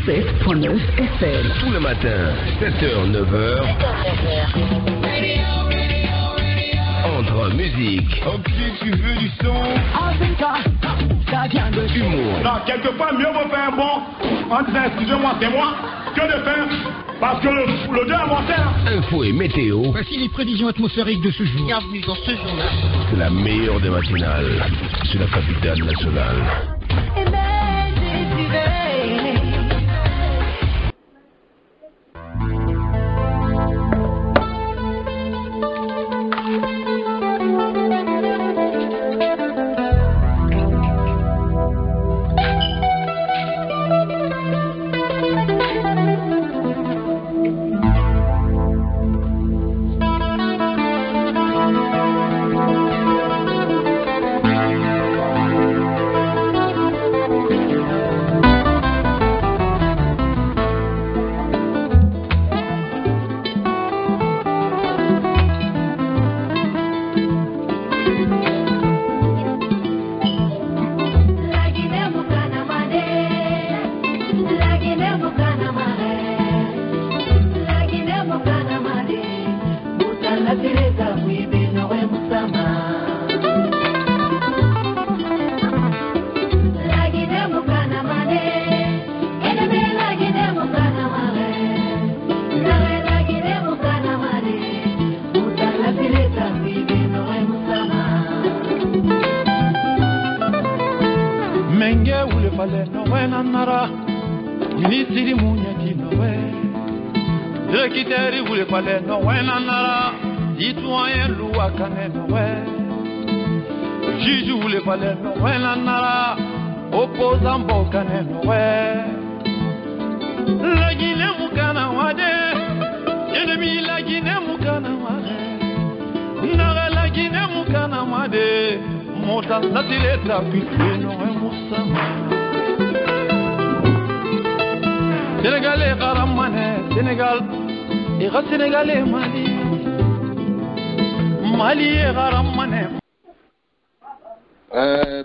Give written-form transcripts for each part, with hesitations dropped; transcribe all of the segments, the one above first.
107.9 FM. Tout le matin, 7h, 9h. Entre musique. Ok, tu veux du son. Ça vient de Humour. Non, quelquefois, mieux vaut faire un bon en disant excusez-moi, c'est moi, que de faire parce que le Dieu a monté. Info et météo. Voici les prévisions atmosphériques de ce jour. Bienvenue dans ce journal. C'est la meilleure des matinales. C'est la capitale nationale.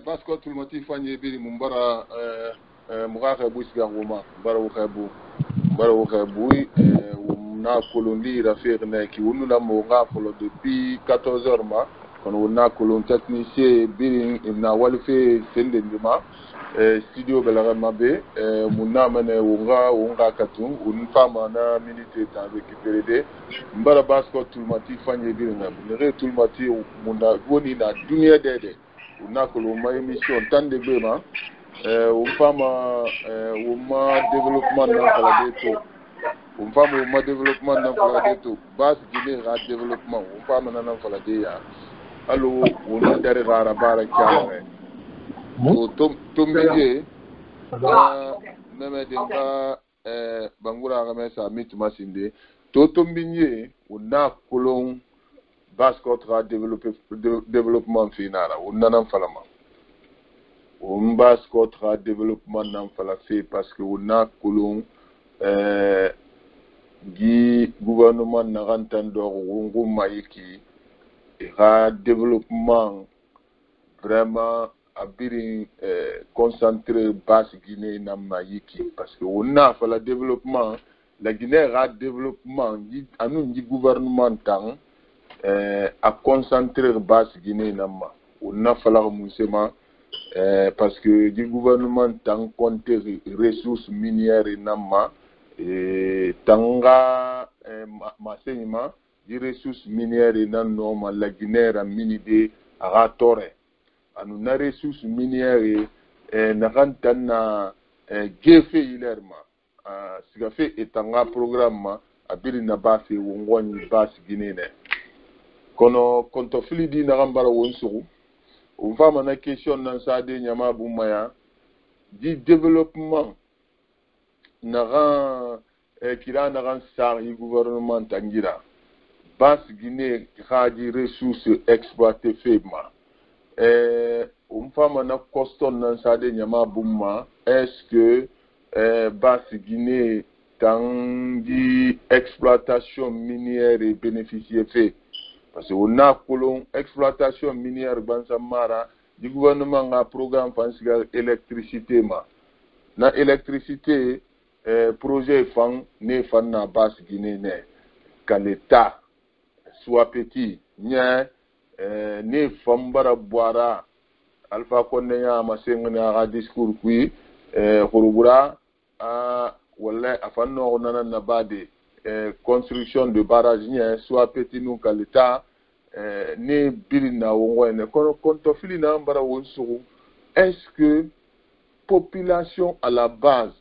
Parce que tout le monde fait des mumbara mugaka busiga goma bara wukabu na colonie rafir na ki wonu la monga folo depuis 14h ma quand on a colon technicien birin na walfe sende ndima studio belara mabe munna mane wonga katu un fama na minute ta récupérer de mbara basko tout le monde fait birin na bunere tout le monde munda woni na dunia dede una koloma émission tant de bema fama développement dans la déto fama développement dans la déto base général développement fama dans la déya allo on dare rara bara kyaare tombije meme denga bangura gamesa mituma sinde to tombinye una kolon bascotra développement finara on nanan falama on bascotra développement nan fala fait parce que on a colon gi gouvernement na rantandor wongo mayiki et développement vraiment abiri concentré basse Guinée na mayiki parce que on a fala développement la Guinée ra développement anu gi gouvernement tang à concentrer basse Guinée nama on a fallu musema parce que du gouvernement tant compter ressources minières nama et tanga masenima des ressources minières nan normal la Guinée a minide à ratore anu na ressources minières na rantana gefe ilerma sigafe etanga programme abiri na base wongoni basse Guinée ne kono kontofili di nagambara wonsuru on va mana question nan sade nyama bumaya di développement naran kila naran sari gouvernement tangira basse Guinée khadi ressources exploitées faiblement on va mana coston nan sade nyama bumma est-ce que basse Guinée tangi exploitation minière et bénéficier fait parce que on a colon exploitation minière Bansamara du gouvernement a programme fansiga électricité ma na électricité projet fan ne fan na bas Guinée ne que l'État soit petit ne fambara boira Alpha Condé ya masenga na discours kui khurubura wala afanno nana na bade construction de barrage soit petit nous que l'État ne birina wongwene konto filina mbara wonsu. Est-ce que population à la base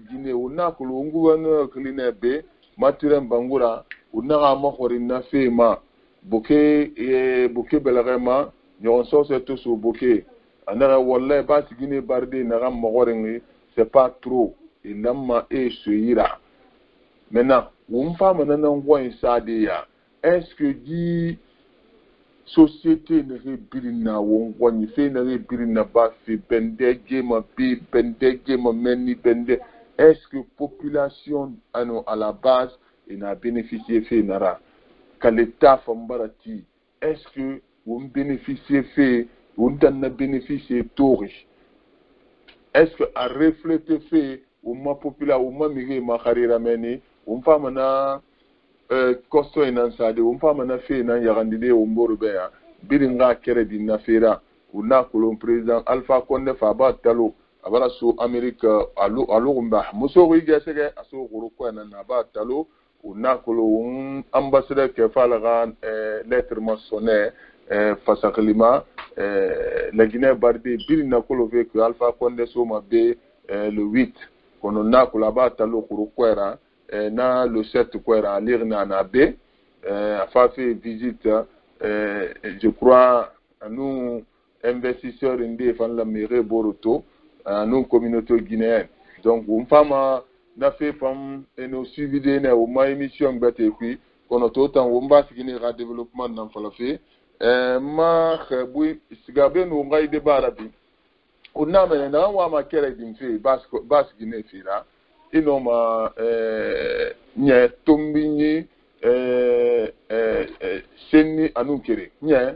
Guinée on a que le gouverneur Klinébe Mathurin Bangura on a mahori na fema bouquet belarema nyon so c'est tout sur bouquet anara wallahi basse Guinée bardé na ram mahoringi c'est pas trop il n'a et suira maintenant on femme nana ngwa sadia. Est-ce que dit société ne rebirina wongwani fait ne rebirina ba fi bende gema bi bende gema meni bende. Est-ce que population à la base il a bénéficié fait nara que l'État fambarati. Est-ce que on bénéficié fait on donne bénéficié tori. Est-ce que a reflété fait ou ma population ou ma migé ma carrière meni on femme na kosto ina sade umpa mana fe na yarandide umboru ya biringa kere din na fera una kolon president Alpha Condé fa ba talo abara so America alu umba muso riga sege aso guru ko na ba talo una kolon ambassadeur ke falaga lettre maçonné fasaklima la Guinée bardé biringa kolo ve que Alpha Condé so mabe le 8 kono na ko la ba talo guru ko na le 7 quoi à lire na B a fait visite je crois à nous investisseurs indé fan la mairie Boroto à nous communauté guinéenne donc on femme na fait femme et nous suivi de au ma émission baté puis qu'on a tout temps on va Guinée développement dans fa la fait ma khbui sigabe no ngai de barabi on a maintenant wa ma kere dimfe bas Guinée fira inoma nye tombini seni anunkere nye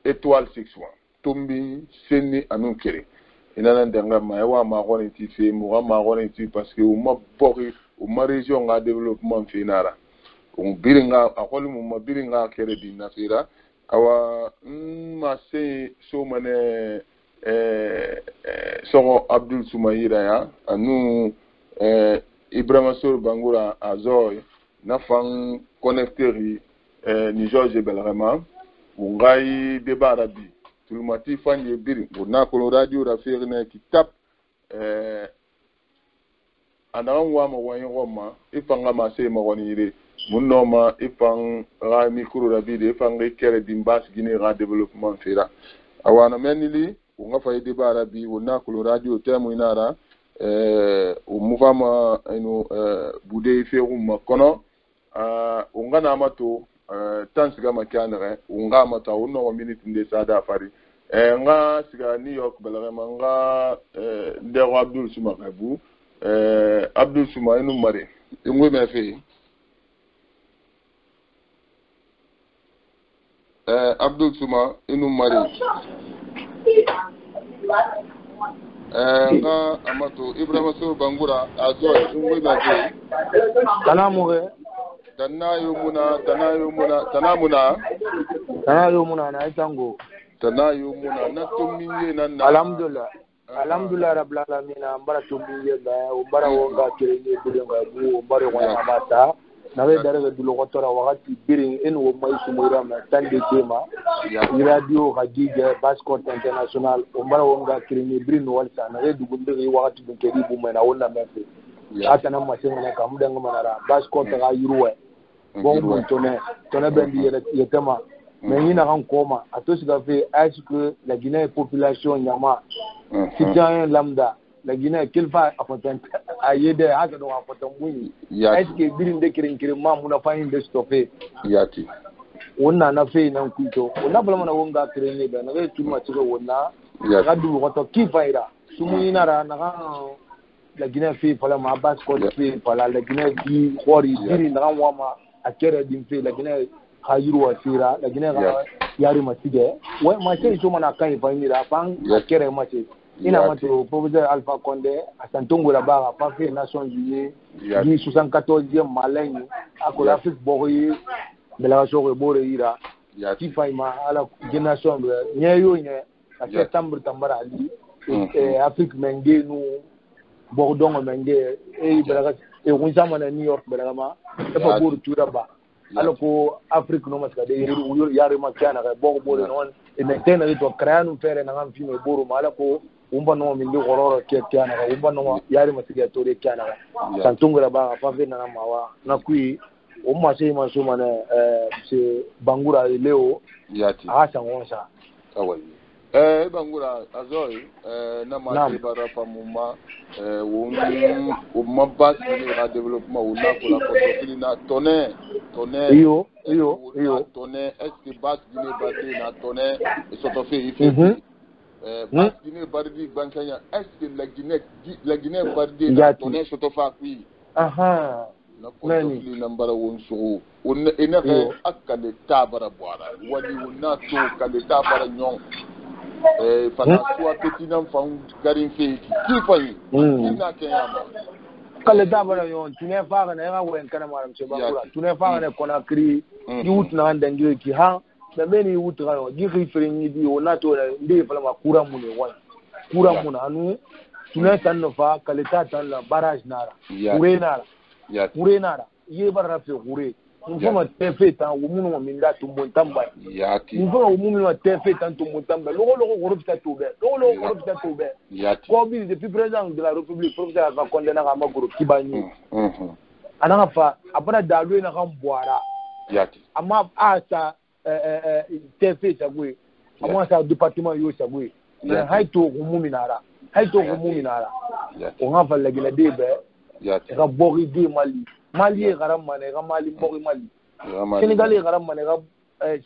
étoile 61 tombi seni anunkere inana ndanga mawa ma goni ti fe mo ma goni ti parce que o ma bori o ma région ga développement finara on biringa akoli mo ma biringa kere di nafira awa ma se so mane so Abdul Soumaïra ya anu Ibrahima Sow Bangura Azoy Nafang connecteri ni George Belrema Ungai de Barabi Tulmati Fanye Biri Una Kolo Radio Rafirne qui tape Anaran Wama Wayin Roma Ifanga Mase Maronire Munoma Ifang Ra Mikro Rabide Ifang Kere Dimbas Guinée Ra Développement Fera Awana Menili Unga Faye de Barabi Una Kolo Radio Temo Inara au mouvement eno bude feru makono unga na mato tansiga makanere unga mata uno minute nde sada fari nga siga New York balarema nga ndero Abdul Souma kabu Abdul Souma eno mare ngwe me fe Abdul Souma eno mare nga amato Ibrahima Sow Bangura Azoy ngwe me fe Tanamure Tanayo muna na itango Tanayo muna na tuminye na alhamdulillah rabbil alamin ambara tuminye ba umbara wonga kirenge bulenga bu umbara wana mata na we dare dulo kotora wakati biring en wo mai sumura ma tande tema radio Khadija Bascourt International umbara wonga kirenge biring walsa na we dugunde wakati bunkeri bu mena wona mefe ata na masenga na kamuda ngomana Bascourt ga yuruwe bon tonne bendi yetema mais il n'a rien comme à tout ce qu'il fait. Est-ce que la Guinée population Yama citoyen lambda la Guinée qu'il va à aider à que nous apportons est-ce que birin de kirinkirimam on a pas une de stopper yati on a fait un couteau on a vraiment on va traîner ben avec tout match on a radu roto qui faira sumuina ra na la Guinée fait pour la mabas ko fait pour la Guinée qui khori birin ra wama a kere dimfe la Guinée Hayuru la Guinée yari masige ouais marché to mana kan fanira pan kere marché ina mato professeur Alpha Condé à Santongo là-bas a pas fait Nations Unies du 74e malin à ko l'Afrique bori de la chose bori ira ti faima ala génération nyayo nya à septembre tambara ali Afrique menge nous bordon menge e belaga e wunzama na New York belaga ma e fa bori turaba alors ko Afrique no maska de yare makana ga bori non e metena ito kranu fere na ngam fime boro mala ko umba no min de gororo ke tiana ga umba no yare masiga tore tiana ga santungra ba pa ve na mawa na kui o ma se ma suma na se bangura leo yati asa wonsa awai bangura azoi na ma se bara pa muma o ma bas ni ra développement o na ko la ko na tonne iyo tonne est que bas ni baté na tonne et soto fait il fait bas ni bardi bankanya est que la Guinée bardi na tonne soto fa qui aha na ko ni nambara won so on ina ka akale tabara boara wali wona to kale tabara nyon fana soit petit enfant garin fait qui fayi ina kayama kale tabara yon tune fa na ga wen kana maram se bangura tune fa na Conakry yut na ndangi ki ha da meni yut ga yo gi khifre ni di wona to ndi fa ma kura mu ne wa kura mu na anu tune tan no fa kale ta tan la barrage nara kure nara ye barra fe kure Nous tefe tan wumu no minda tumbotamba yati nous wumu no tefe tan tumbotamba logo gorofta tobe logo gorofta tobe yati ko bi depuis président de la République professeur va condamner à magoro kibani ananga fa apana dalu na kamboara yati ama asa tefe sagwe ama sa département yo sagwe haito wumu minara on va la gila debe yati ka bori de Mali est garam mané, Mali bori Mali. Sénégal est garam mané,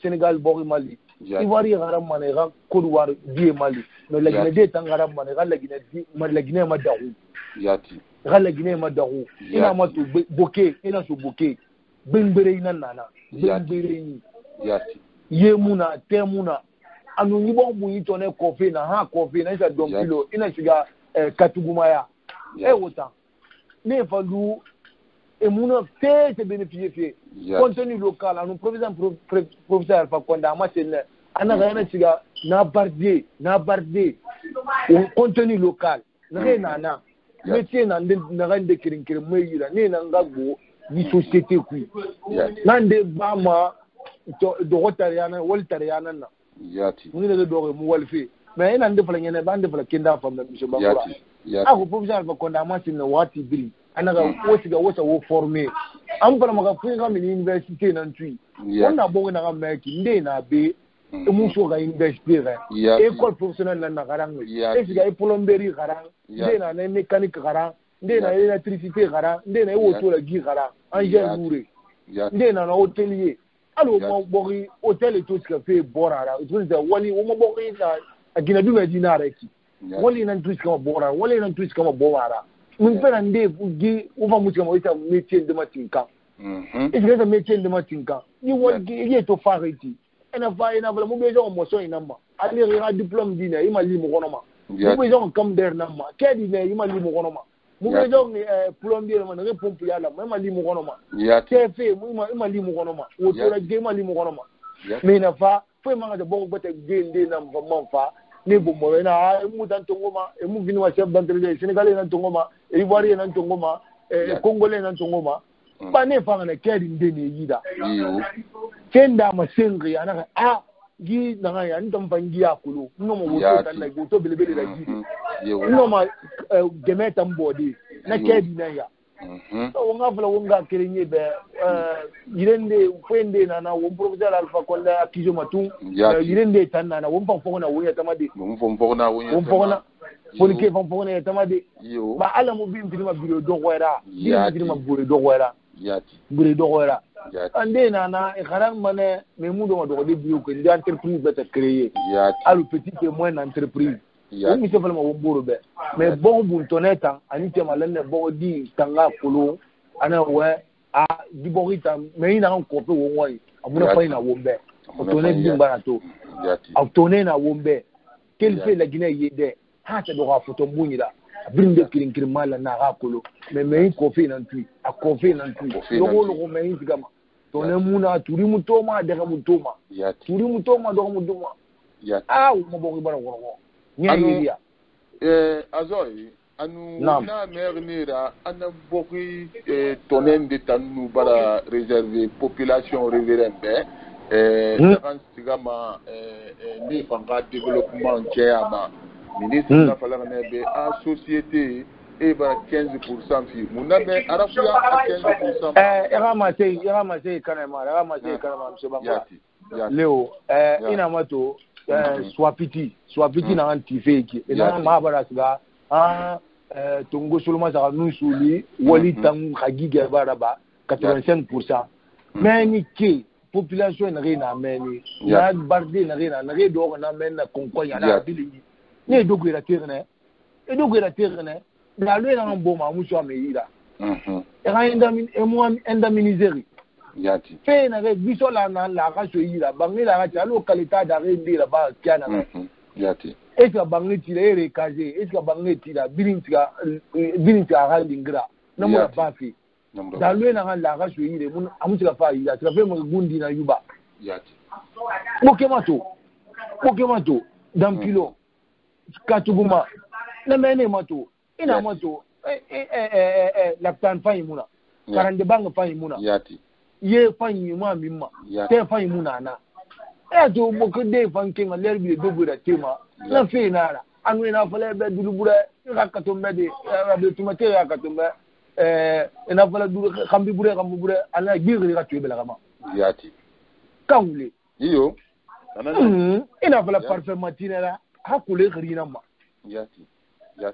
Sénégal bori Mali. Ivoire est garam mané, Côte d'Ivoire die Mali. Mais la Guinée est garam mané, la Guinée madaou. Yati. La Guinée madaou. Ina matu bokeh, ina su bokeh. Benbere ina nana. Benbere ni. Yati. Yemuna, temuna. Anu ni bon bu yitone kofi na ha kofi na isa dompilo ina siga katugumaya. Wota. Ne falu et mon fait se bénéficier contenu local nous professeur Alpha Condé amassene ana gana siga na barde contenu local na métier na ngande kirin moyira ne na ngago ni société ku nande bama do rotariana woltariana na yati ni le do mu wolfe mais ina ndefala ngene bande fala kinda fam na monsieur Bangura ako professeur Alpha Condé amassene wati bili anaga wosiga wosa wo formé am fala maka fuga min université nan tui wonna bogo na meki nde na be e muso ga université ga école professionnelle na garang e siga e plomberie garang nde na mécanique garang nde na électricité garang nde na woto la gi garang ingénieur nde na hôtelier alors mo bogi hôtel et tout ce que fait borara tout ça wali mo bogi na agina du medina reki wali nan tout ce que borara wali nan tout ce que borara mun fera nde gi uva mutika mo ita métier de matinka et c'est un métier de matinka ni wongi il to fariti ena vala mo bezo mo so inamba ali ra diplôme dina ima li mo gonoma mo bezo comme der namba kedi ne ima li mo gonoma mo bezo plombier mo ne pompe yala mo ima li mo gonoma kefe mo ima li mo gonoma o to la ge ima li mo gonoma mais na fa fo manga de bogo bote gende na mo fa ne bombo na mu dan tongoma e mu vinu wa chef d'entreprise sénégalais na tongoma e ivoirien na tongoma e congolais na tongoma ba ne fa na kedi ndene yida kenda masengi anaka gi na ya ndam bangi akulu no mo woto tan na goto belebele la gi no ma gemeta mbodi na kedi na ya so nga fala wonga kerenye be yirende kwende na wo professeur Alpha Condé akijo matu yirende tan na wo mfo na wo ya tamade mfo na wo ya polike mfo na ya tamade ba ala mo bi mfini ma biro do wera bi mfini ma biro do wera biro do wera ande na e garan mane me mu do de bio ko ndi entreprise beta créer alu petite et moyenne entreprise mi se fala ma wo boro be mais bon bu toneta ani te malene bo di tanga kulu ana we di borita me ina ko pe wo woi amuna fa ina wo be o tone di bana to o tone na wo be quel fait la Guinée yede ha ta do ga photo mbuni da birin de kirin mala na ga kolo mais kofi nan tu a kofi nan tu logo mais gama to ne muna turi mutoma daga mutoma turi mutoma daga mutoma ah mo bo bara woro nya azoy anu na mernira ana boki tonen de tanu bara réserver population révérende dagan sigama ni fanga développement tiama ministre na fala na be a société et bara 15% fi munabe arafuya 15% ramase kanama monsieur Bamba Leo ina mato swapiti na antifeki ina mabara siga tongo soloma sa nusuli wali tang khagiga baraba 85% mais ni ke population na rena meni na barde na rena na redo na men na konkoya na biligi ne dogo la terre ne na le na mboma muso ameira indemniseri yati fe na re bisola na la ka so yira bangi la ka lo kalita da re ndira ba kiana yati eska bangi tira ere kaze eska bangi tira birintika ha lingra na mo ba fi da le na la ka so yire mun amutika fa yira tra fe mo gundi na yuba yati Pokemato dans kilo katubuma na mene mato ina mato laptan fayimuna karande bang fayimuna yati ye fayimuna mimma te fayimuna na to boko de fanke ma lerbi dogo da tema na fe nara anu na fale be dulubura rakatombe de rabe tumate rakatombe ina fale dulu khambi bure ana giri ka tuebe la kama yati kawle iyo ina fale parfait matinée la hakule grina ma yati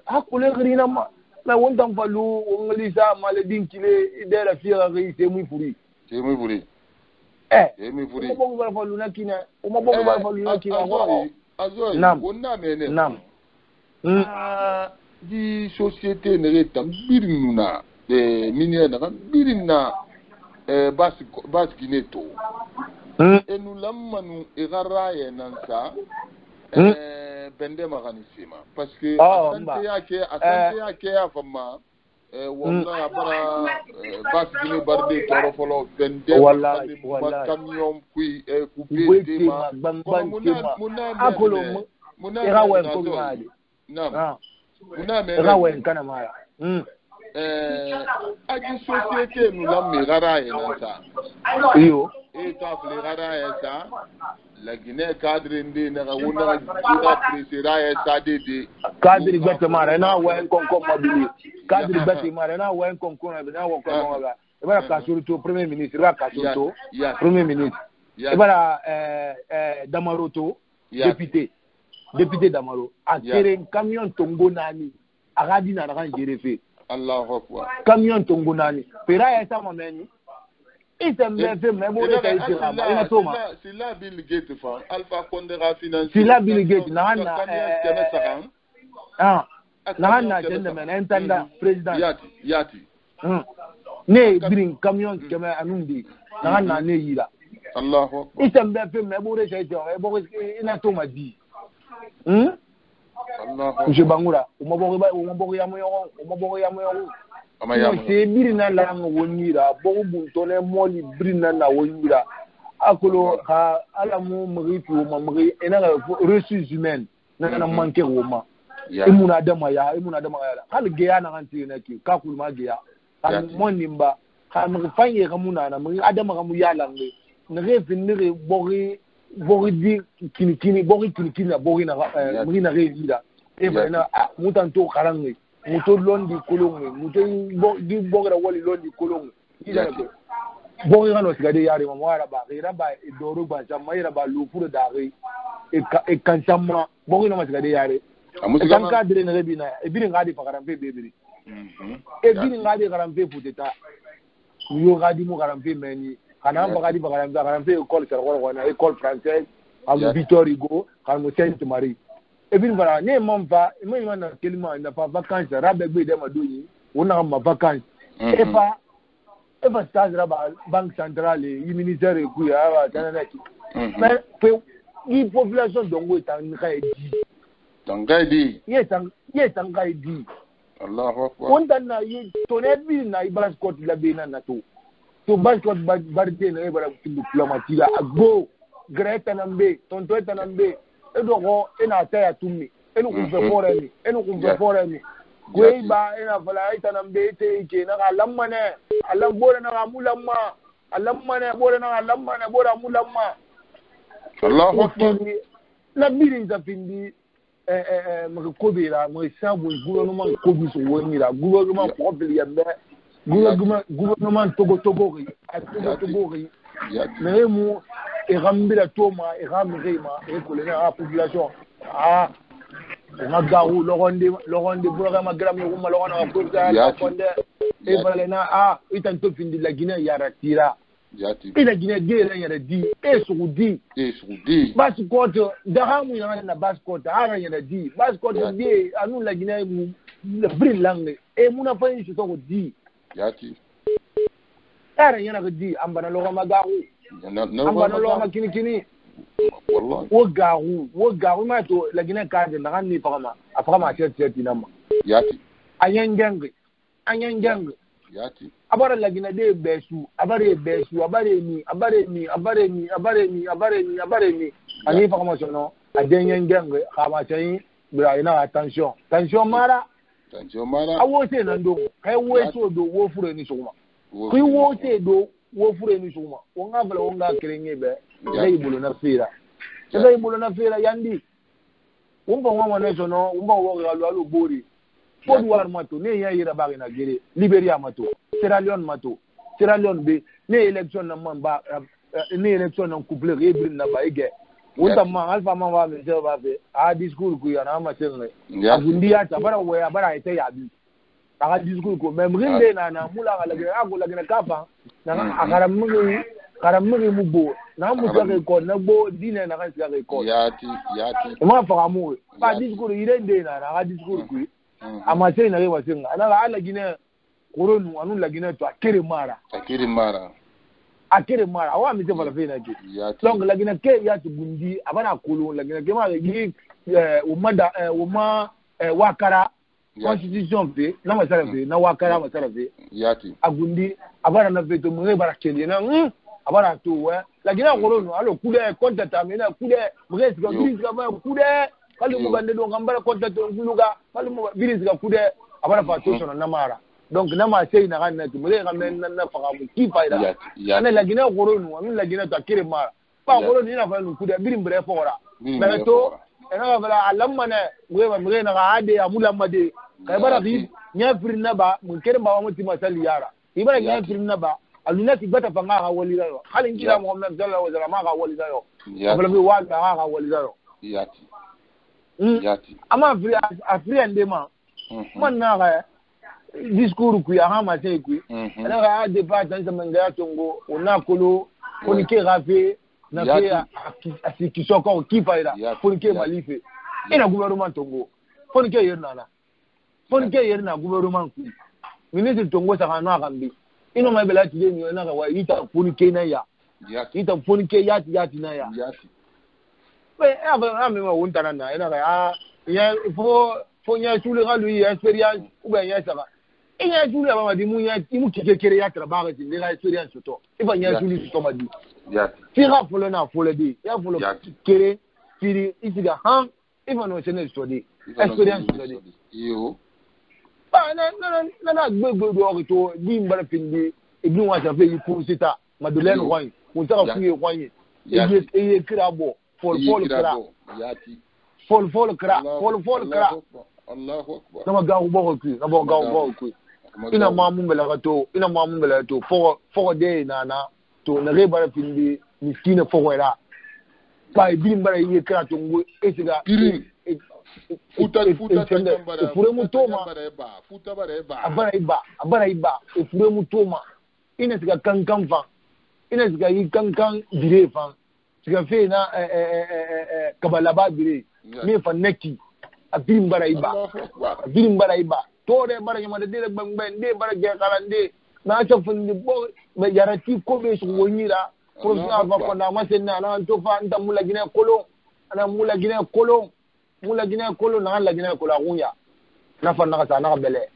hakule grina ma na wontan falu ngalisa maledin kile idera fiya ga c'est muy furi mo ba falu na kina mo ba falu na kina azoy wonna mene di société ne tam birnuna minière na birna bas gineto et nous l'amanu igaraye nansa bende maganisima parce que asante yake afama wonna bara bas gine barde toro folo bende wallahi camion kui coupé tema muna akolo irawen ko ngade muna me irawen kana mara aji société nous l'amiraye nansa iyo ta flirara esa la Guinée cadre ndi na wona jura presera esa de cadre bete mara na wen konko mabili cadre bete mara na wen konko na won konko ga e bara ka surtout premier ministre ra ka surtout premier ministre e bara Damaroto député Damaro a tiré un camion tongo nani agadi na ran jerefe Allahu akbar camion tongo nani pera esa mameni ite mbe me bo re kai tira ma ina toma sila Bill Gates fa Alpha Condé ra finance sila Bill Gates na na jende men entanda president yati ne birin camion keme anundi na ne yira Allahu akbar ite mbe me bo re kai tira bo ina toma di Allahu je bangura umabogo ya moyo se birina la wonira bo buntone moli birina na wonira akolo ha ala mu mrifi o mamri ena ressources humaines na manke roma imuna dama ya hal ge ya na kanti na ki ka kulma ge ya kan monimba kan fanye kamuna na mu adama kamu ya lange na refin ne bori di kini na bori na mri na revida e bana mutanto karange muto londi kolonge muto di bogra wali londi kolonge ida ko bogra no sigade yare mo wara ba ira ba doro ba jamma ira ba lufuro da re e kansama bogra no sigade yare kan ka dire na rebina e bini ngadi pakarampe bebiri e bini ngadi karampe puteta yo ngadi mo karampe meni kana bagadi karampe école sergor na école française am Victor Hugo kan Sainte Marie et puis voilà ne mampa moi il m'a tellement n'a pas vacances rabegbe de madoni on a ma vacances et pas stage raba banque centrale et ministère et puis ah tanana mais la population dongo est en train Tangaidi. Ye tangaidi. Allahu akbar. Wanda na yi to ne bi na basket la be na to. To basket barde na bara diplomatique agbo Greta nambe, tonto nambe. Edo ko ina taya tumi. Enu kumfe fore ni. Kwei ba ina fala ita nambe te ke na lamma ne. Alam bore na mulamma. Alamma ne bore na lamma ne bore mulamma. Allahu akbar. Na birin za findi makobira mo sabu gouvernement kobi so woni la gouvernement propre yambe gouvernement togo ri mais mu e rambira toma e ramrema e kolena a population na garu loronde bora magram yo ma lorona ko ta konde e balena itan to findi la Guinée ya ratira ila Guinée gele ya di Saoudi bascote daramu ya na bascote ara ya di bascote di anu la Guinée mu le brillange e muna fa yi to di yati ara ya na di ambana lo magaru ambana lo makini wallahi wo garu ma to la Guinée ka de na ni fama afama tete dinama yati anyangange yati abara la Guinée de besu abare ni ani information no adenyangange kama tayi bra ina attention mara awo te nando kai wo so do wo fure ni suma kui wo te do wo fure ni suma wonga bala wonga kerenge be dai bulu na fira yandi wumba ngwa na so no wumba wo ga lo bori Côte d'Ivoire mato ne ya yira ba na gere Liberia mato Sierra Leone be ne election na mamba ne election na couple rebrin na ba ege wonta ma alfa ma wa me se ba fe a discours ku ya na ma sen ne agundi ya ta bara we bara ite ya bi a discours ko même rinde na mula ga la gere kafa na akaram mu bo na mu sa ko na bo dine na ka sa ko yati ma fa amu ba discours irende na discours ku amasei na rewa singa ana ala Guinée koronu anu la Guinée to akere mara awa mi te fala fe na ke donc la Guinée ke ya tubundi abana kolo la Guinée ke ma gi uma wakara constitution fe na masara fe na wakara masara fe yati agundi abana na fe to mu bara kele na abana to we la Guinée koronu alo kude konta tamina kude mu ke ska gris ka ba kude kali mu bande do ngambara konta to nguluga kali mu biris ga kude abana fa to sona namara donc nama sey na ganna to mure gamen na fa mu ki faida ana la Guinée goronu amin la Guinée to akire mara pa goronu ina fa nu kude birim bre fora mais to ena bala alamma ne mure na ga ade amula made kai bara bi nya firna ba mun kere ba mu ti masali yara ibara nya firna ba aluna ti bata fa nga wali da yo halin kila Muhammad sallallahu alaihi wasallam ga wali da yo bala bi wa ga wali da yo yati ama afriende ma man na ga discours ku ya ma te ku na ga de pa tan samanga tongo ona kolo koni ke gafe na ke asiki soko ki faida koni ke malife ina gouvernement tongo koni ke yerna gouvernement ku ministre tongo sa kana gambi ino ma bela ti ni na ga wa ita koni ke na ya ita koni ke yati na ya ava me wonta na ina ga ya fo nya tule ga lui experience ou ben ya saka nya tule ba ma di mu nya mu kekere ya trabaga ti le experience to ifa nya tule to ma di tira folo na folo di ya folo kere tiri isiga ifa no chene study experience study yo ba na gbegbe do to di mbara pindi ebi wa sa fe pour sita Madeleine Roy on ta ka fuye Roy e krabo fol kra Allahu akbar nama gawo bo ku ina mamu bela to fo de na to na reba findi miskina fo wala pa bi mbara yi kra to ngo esiga futa fure mutoma abara iba fure mutoma ina siga kankan fa ina siga yi kankan dire fa siga fe na kabalaba dire me fa neki abim bara iba to de bara yama de bangben de bara ge kalande na ta fundi bo me yarati ko be su wonyira ko na fa ko na masenna na to fa nda mula gine kolo mu la Guinée kolo na la Guinée ko la runya na fa na sa na bele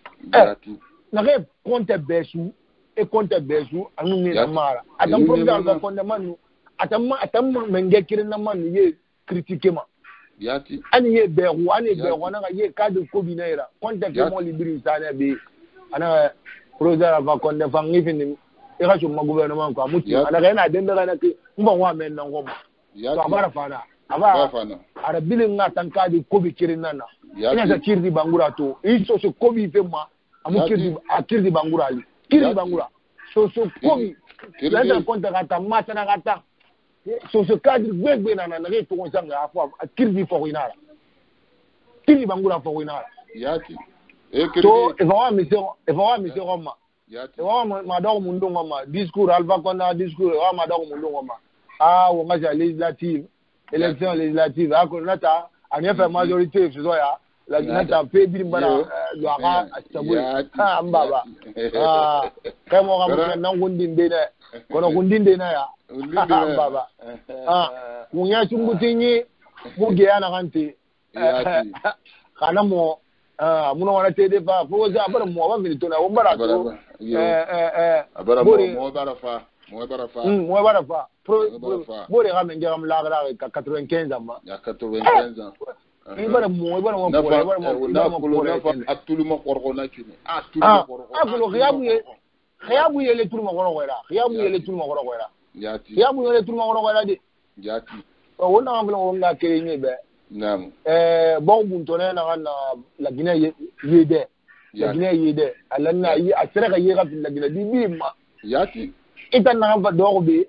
na re compte besu e compte besu anu ni na mara adam program ba konde manu atam menge kirin na manu ye critiquer ma yati ani ye beru na ye cadre ko binaira compte ke mo libri sa na be ana projet va konde fa ngi fini e ga so ma gouvernement ko amuti ana ga na dembe ga na ke mba wa men na ngoma to abara fana aba ara bilin nga tan cadre ko bi kirin nana ina sa kirdi bangura to iso so ko bi fe ma amu kirdi bangura ali kirdi bangura so ko bi la compte ga mata na ga so cadre gbegbe na re to ko sanga afo kirdi fo inara kirdi bangura fo inara yati to e va mi se Roma yati wa ma do mundu ngoma discours alva kona discours wa ma do mundu ngoma wo ngaja législative élection législative ako nata anya fa majorité so ya la nata pe bi mbana do aka astabu mbaba kamo ga mo nan gundinde ne kono gundinde na ya mbaba munya chungutinyi muge yana kanti kana mo muna wana tede fa fo za bara mo ba minito na wombara to abara mo bara fa mo bara fa bore ga men jam la ga 95 ans ya 95 ans bara mo atulu korko na kini atulu khiyabu yele tulu mo korko wera yati khiyabu yele tulu mo korko wera de yati wona ngam lo nga kere ni be naam bon buntone na la Guinée yede la Guinée yede alanna yi asira ga yega fil la Guinée bi ma yati itan na ba do be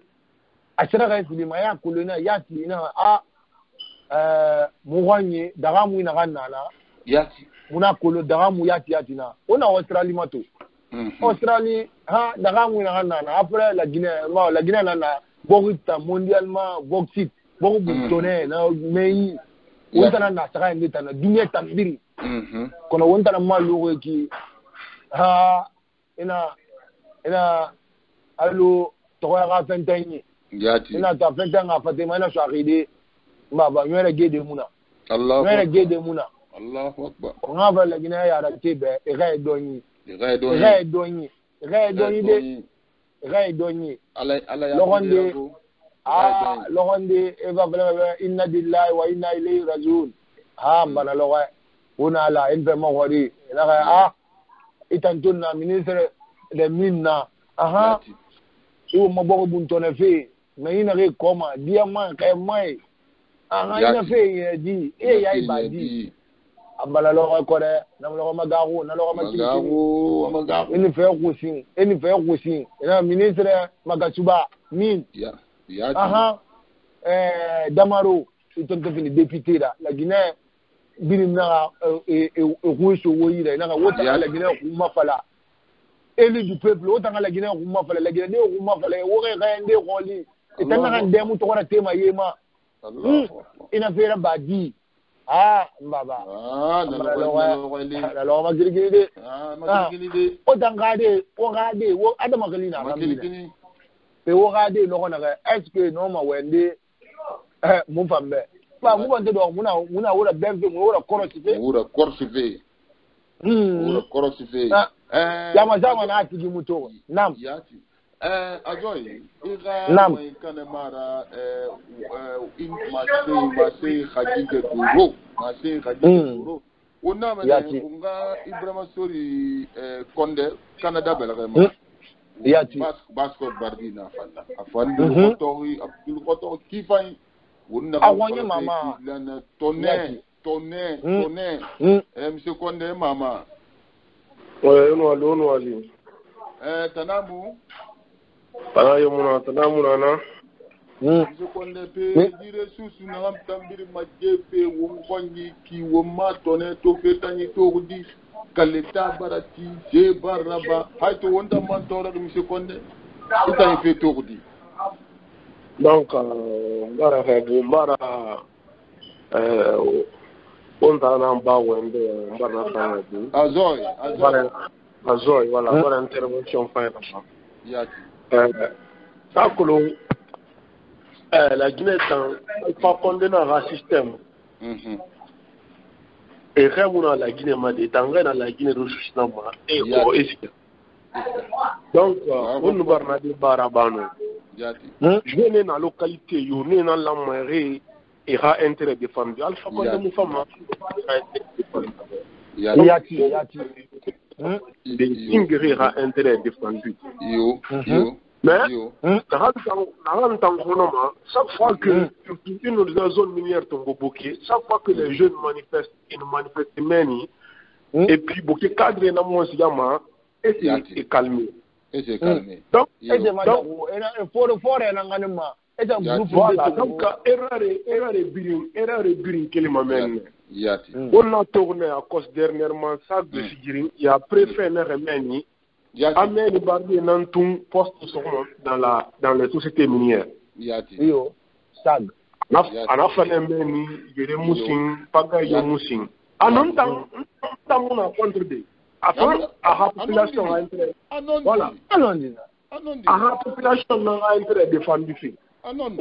asira ga fil ma ya kuluna yati na mu wanye daga mu na ganna yati muna kolo daga mu yati na ona Australie mato Australie daga mu na ganna après la Guinée na borita mondialement boxit bon buntone na mei wonta na saka ngita na dunia tambiri kono wonta na malu ki ina alu to ga fentanyi yati ina ta fentanga fatima na shahidi baba nyere gede muna Allahu akbar on va la Guinée ya ratebe e ga donyi ala logonde eva inna lillahi wa inna ilayhi rajiun bana logo una la en mo wori la itantuna ministre de minna o mo bogo buntone fe na ina re koma diamant kay mai ina fe di ya ibadi abala logo ko de na logo magaru na logo magaru ini fe kusin ina ministre magasuba min Damaro iton to fini député la Guinée binim na ruiso woyira na wota la Guinée kuma fala élu du peuple wota la Guinée kuma fala la Guinée kuma fala wo ga ndé xoli itana kan demu to wara tema yema ina fera badi mbaba la lo ma girgiri de o dangade o gade wo adama galina rambi pe wo gade lo na est-ce que no ma wende mu fambe ba mu bande do muna wora benfe mu wora korosife ya zama na atigi muto nam yati ajoy ira mai kana mara in masai khadija duro wonna mane unga Ibrahima Sori Konde Canada belga yati basketball bardina afanda Abdul Khoto kifay wonna awonye mama lana tonne monsieur Konde mama no ali tanamu tanamu na monsieur Konde pe dire susu na lam tambiri majepe won konyi ki won ma tonne to fetani to di kaleta barati je baraba hayto wonda man tora monsieur Konde ita fe to di donc bara on ta na ba wende bara na du azoy voilà bara intervention fin yati sakolo la Guinée pas condamné un système et réellement la Guinée m'a dit tangé dans la Guinée ressources na ma et ko esi donc on nous barna de barabano je venais dans la localité yo né dans la mairie et a intérêt défendu alpha ko de femme yati des ingérer a intérêt défendu yo mais chaque fois que une zone minière tombe bloquée, chaque fois que les jeunes manifestent, ils manifestent meni, et puis bloqué cadre na mo sigama et c'est calmé. Et c'est calmé. Donc il faut na nganima et un groupe voilà donc erreur birin kelima men. On a tourné à cause dernièrement ça de Sigirin, il y a préfet na remeni. Amen Bardi Nantung poste dans les sociétés minières. Yo, SAG. Ana fane meni yere musin paga yo musin. Anon tam mona contre de. Afin a population a intérêt. Voilà. Anon a population a intérêt défendu fi. Donc,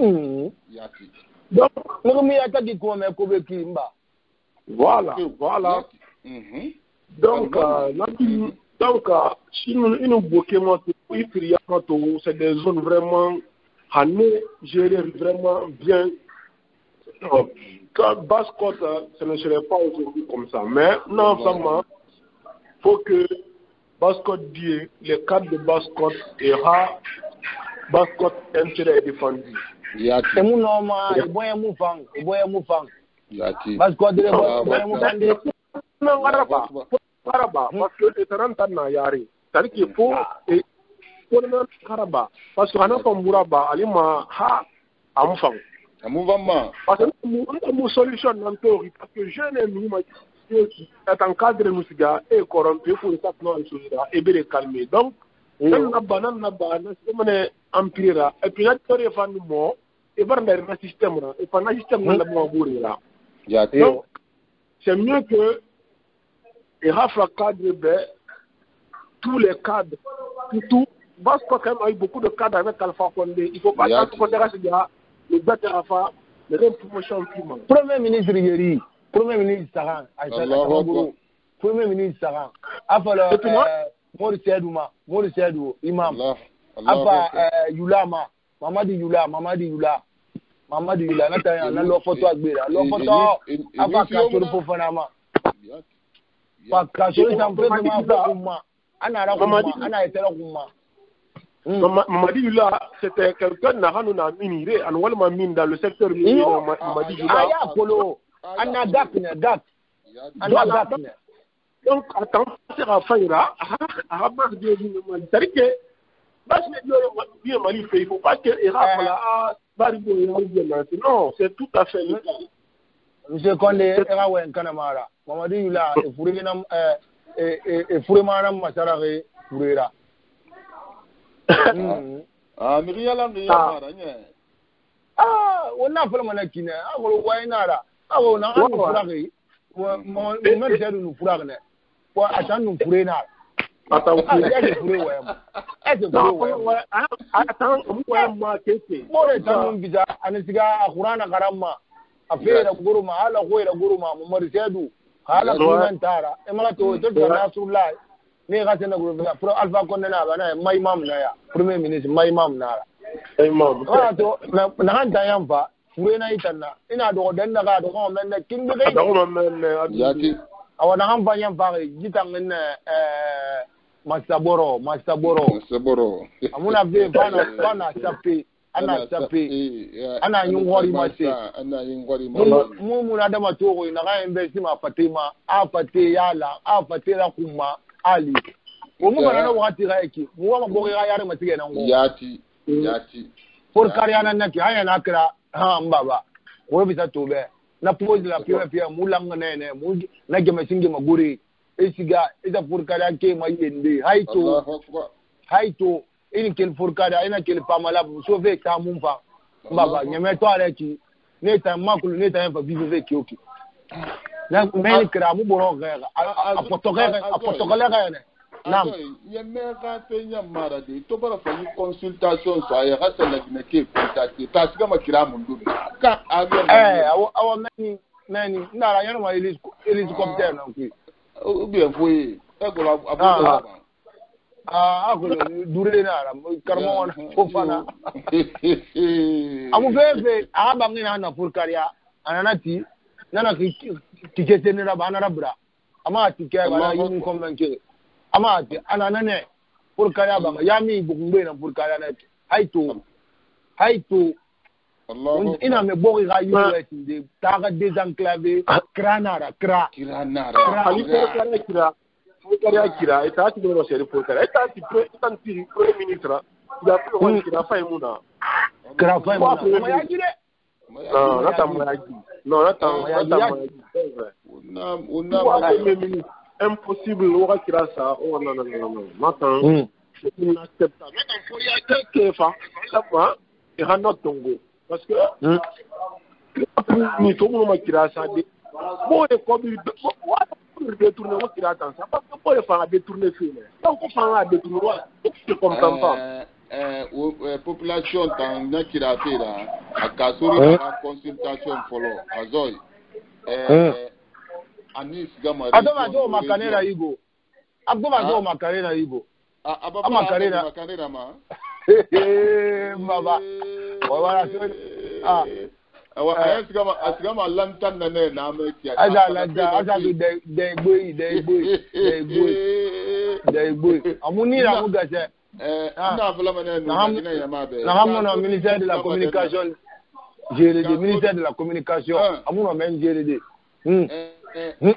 nous mi attaquer ko me ko be kimba. Voilà. Donc, si nous bloquons, c'est des zones vraiment à gérer vraiment bien. Basse-Côte, ce ne serait pas aujourd'hui comme ça. Mais non, vraiment, il faut que Basse-Côte dise, le cadre de Basse-Côte ira, Basse-Côte intérêt défendu. C'est mon nom, il boit un moufang. Basse-Côte, il boit un moufang. Non, Karaba, parce que les Tarantan n'a yari. C'est-à-dire qu'il faut Karaba. Parce qu'on a pas Mouraba, Alima, ha, Amfang. Parce que nous avons une solution dans le théorie. Parce que je n'ai pas est encadré nous et corrompu pour les tapements et bien les calmer. Donc, on a banane, c'est empire. Et puis, la théorie est nous mort, et par un système, et par un système de la mourir. Donc, c'est mieux que et Rafa cadre tous les cadres, tout, parce que quand même il y a eu beaucoup de cadres avec Alpha Condé. Il ne faut pas Alpha Condé le bête Rafa, le promotion piment. Premier ministre Yeri, Premier ministre Saran, Premier ministre Saran, après Maurice Edou, Imam, après Yulama, Mamadi Yula, Nathan, leur photo à Gbera, leur photo, après Kassou Fofanama. Mamadi Yula, c'était quelqu'un qui a minéré, annuellement mine dans le secteur minier. Mamadi Yula. Donc, attends, c'est à Faïra, à c'est-à-dire que, il ne faut pas que non, c'est tout à fait le cas. Monsieur Condé, Erawen Kanamara, Mamadi Yula, et Fourimana Masarare, Fouira. On a fait le mannequin, I will wine nada. I will not fraggy. Mon said no fragne. What I can no frena. More than visa and Siga Kurana Karama. Affair of Guruma, Hala Hoya Guruma, Morisedu, Hala Gurantara, Emalato, Nasula, Negasena Group, Alpha Condena, my mom, Premier Minister, my mom, Nara. Nahanta Yampa, Furena Itana, in a door, then the God of home and the King of the our Nahamba Yampa, Gitang in Mastaboro. Amuna be Bana Sapi. Ana yung worry masi. Mumu na dama toko inaka investi ma Fatima, afate yala, afate la kuma ali. Mumu na wakati raiki, muwa mboge yare matige na ngo. Yati. For kariana naki haya nakra ha mbaba. Wo bisa tobe. Na pose la pia mulanga nene, mu na gemesinge maguri. Esiga ida for kariya ke mayende. Haito ini kel furkada ina kel pamala so ve ka mumfa baba nyame to aleki neta makulu neta en fa vive kioki na meni kra mu boro ga apotokala ga ne nam nyame ga te nyamara de to bara fa consultation so ay hasala ne ke contacter parce que ma kira mundu ka awa awa meni nani ndara yana ma hélicoptère na ku ou bien foi agolo dure na ara karmo wana fofana amu bebe aba ngina na furkaria ananati nana tikete ne rabana rabra ama tikaya bana yin convaincre ama ati ananane furkaria ba yami bugumbe na furkaria na haito Allah ina me bori ga US de taga désenclavé kranara kira eta ti do seri furkaria eta ti premier ministre ya ko kira fa imuna ma ya gire non, impossible on kira ça oh non maintenant c'est inacceptable maintenant faut y a quelques fois et rendre tongo parce que ni tout le monde kira ça bon et comme détourner on kira ça parce que pour les faire détourner film donc on fait détourner c'est comme ça pas population dans kirafera akasuri na consultation follow azoy anis gama adoma do makanera igo makanera ma baba wala asigama lantan na ne na ameki aza de boy amuni la mugase ministère de la communication ministère de la communication amuno men GRD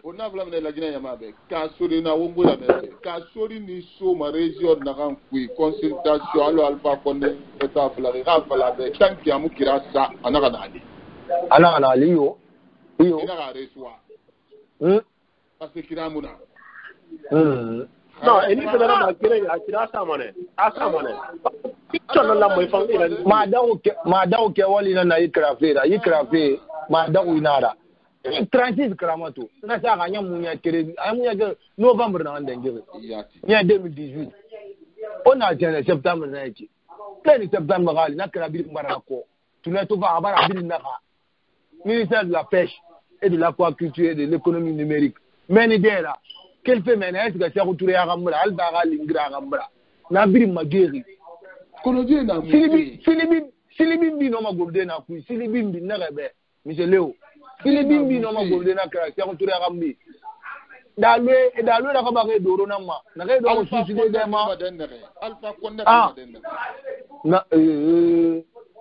on a vraiment la Guinée yamabe ka sori na wongo la mebe ka sori ni so ma région na kan kui consultation alo alpha konne eta flare ga fala be tanki amukira sa anaka na ali yo ina ga reswa parce que kiramuna non eni bedana ma kire ya kira samane chono la moy fa ma dawo ke wali na ikrafe ma dawo inara 36 kramato na sa ga nyamunya kire amunya ke novembre na ndengere ya 2018 on a tene septembre na yake plein septembre gali na krabi mbara ko tunato va abara bin na ministère de la pêche et de l'aquaculture et de l'économie numérique mais là quel fait maintenant est-ce que c'est retouré à Rambra alba lingra Rambra na biri mageri kono je na silibimbi no magurde na ku silibimbi na rebe monsieur Léo silibimbi no magurde na kra c'est retouré à Rambi dalwe la ka ba ke doro na ma na ke do su de ma alpha konne na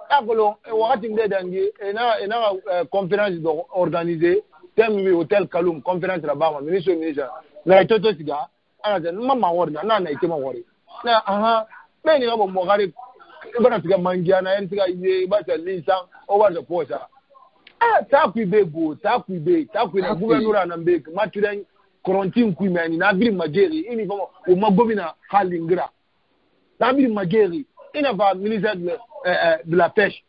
akolo wakati ngede dangi ena conférence organisée thème hôtel Kaloum conférence là-bas ministre na itoto siga ana mama worna na itema wori na aha beni ngabo mogari bana siga mangia na siga ye ba sa lisa o wa za posa ta ku na gouverneur na mbek maturen quarantine ku meni na biri mageri ini famo o magobina halingra na biri mageri ina va ministère de la pêche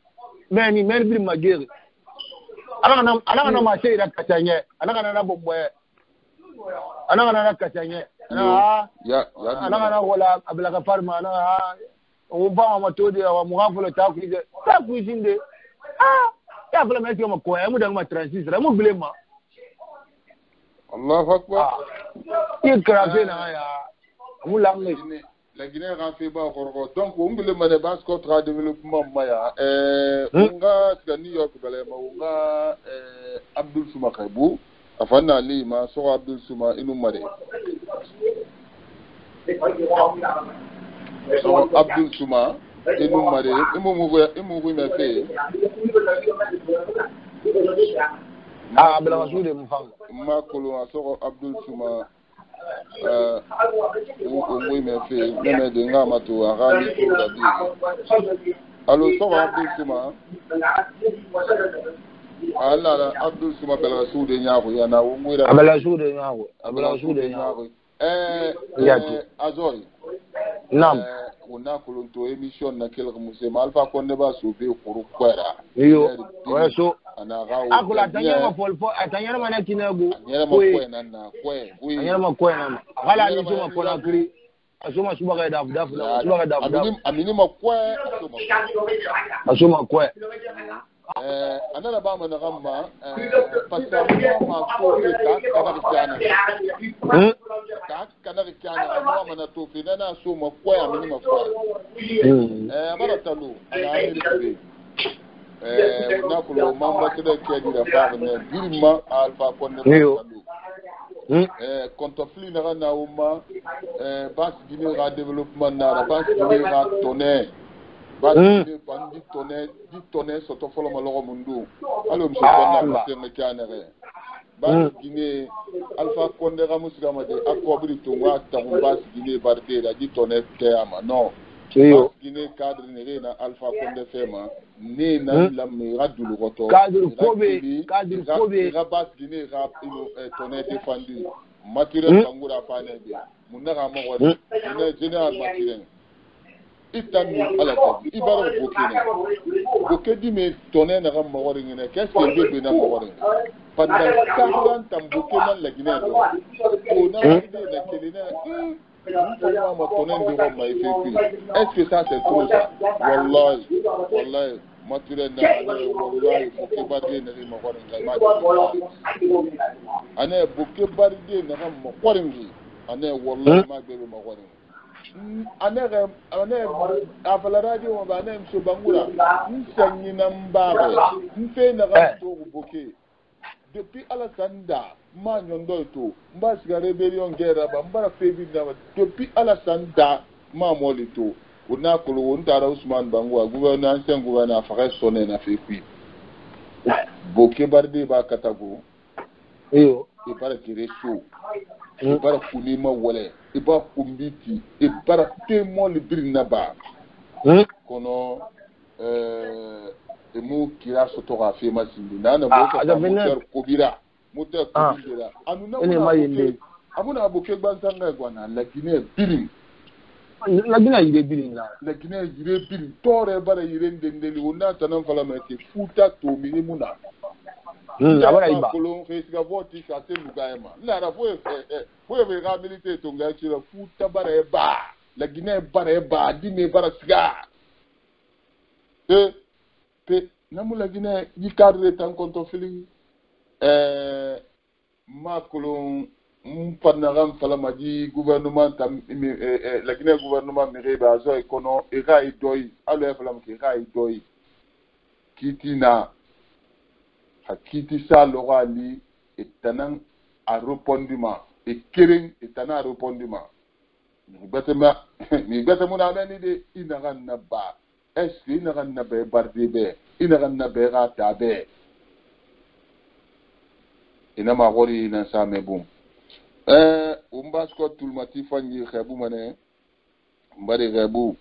meni biri mageri ana na ma sai da katanye ana na bomboye ana na katanye ana wala abla farma ana on va ma to de wa mughafalo ta ku jinde ya fala mai ma ko mu da ma transit mu bilema Allahu akbar ikrafe na ya mu langue la Guinée a fait ba korko donc on ngule mane bas contrat développement maya unga ska New York bale ma unga Abdul Suma Kaibu afana li ma so Abdul Suma inu mare so Abdul Suma inu mare imu me fe abla wasude mfanga ma kolo so Abdul Suma oui mais fait même de ngama to arali to dabi allo so Abdul Suma ala Abdul Suma bela sude nyaako ya na wumwira abela sude nyaako azori nam una kolonto émission na kelko musema alfa konne ba so be kuru kwera iyo so ana gawo akula tanyama polpo atanyama mana kinago kwe nana kwe anyama kwe nana hala ni suma pona kri asuma suba ga dafu amini ma kwe asuma kwe anara ba mana gamma pasamo ma ko ta kana kyana ma mana to fina na so ma ko ya mini ma ko bara talu ana amiri na ko ma ma tede ke di da fa ne birma alfa ko ne talu kontofli na uma bas dine ra développement na bas dine ra tonner bas dine bandi tonner soto folo malo mundu alo mso konna maseme kanere bas dine alpha konde ga musgama de akobri tunga tamu bas dine barde da di tonner kema no bas dine cadre ne na alpha konde fema ne na la mira dulu goto cadre kobe ga bas dine ra tonner défendu matériel kangura fane bi munna ga mo wadi ne général matériel itanu ala tabi ibaro boke di me tonner na ga mo wari ne qu'est-ce que bébé na mo wari pendant 40 ans boke man la Guinée to na ide na kelina on va tonner de Rome est-ce que ça c'est trop ça wallahi matériel na wallahi boke badé na mo wari ngai ane buke baride na ga mo kwaringi ane wallahi ma bebe mo kwaringi ane afala radio mo ba ne mso bangura nsanyi na mbabe mfe na ga to buke depuis Alassanda ma nyondo to mba siga rebellion guerre ba mbara febi na depuis Alassanda ma molito una kolo wonta Ousmane Bangwa gouverneur ancien gouverneur affaire sonné na fepi buke baride ba katago iyo ibara kireso ibara kunima wale ibara kumbiti ibara temo libiri naba kono emu kira soto ga fe masindi nana moto kubira amuna boke gbansanga gwana la Guinée biri la Guinée yire biri tore bara yire ndendeli wona tanan fala meke futa to mini muna abara iba kolon fesiga voti ka te lugaema lara fo e ga milité to nga chira futa bara eba la Guinée bara eba dime bara siga te namu la Guinée yi cadre tan konto fili ma kolon mpanagam fala maji gouvernement tam la Guinée gouvernement mere ba zo ekono e ga idoi alo e fala mke ga idoi kitina hakiti sa lorali etanan a répondement et kering etana a répondement ni betema na nani de inagan na ba est-ce que inagan na be bardebe inagan na be rata be ina ma gori na sa me bum umbas ko tulmati fanyi khabu mane mbari gabu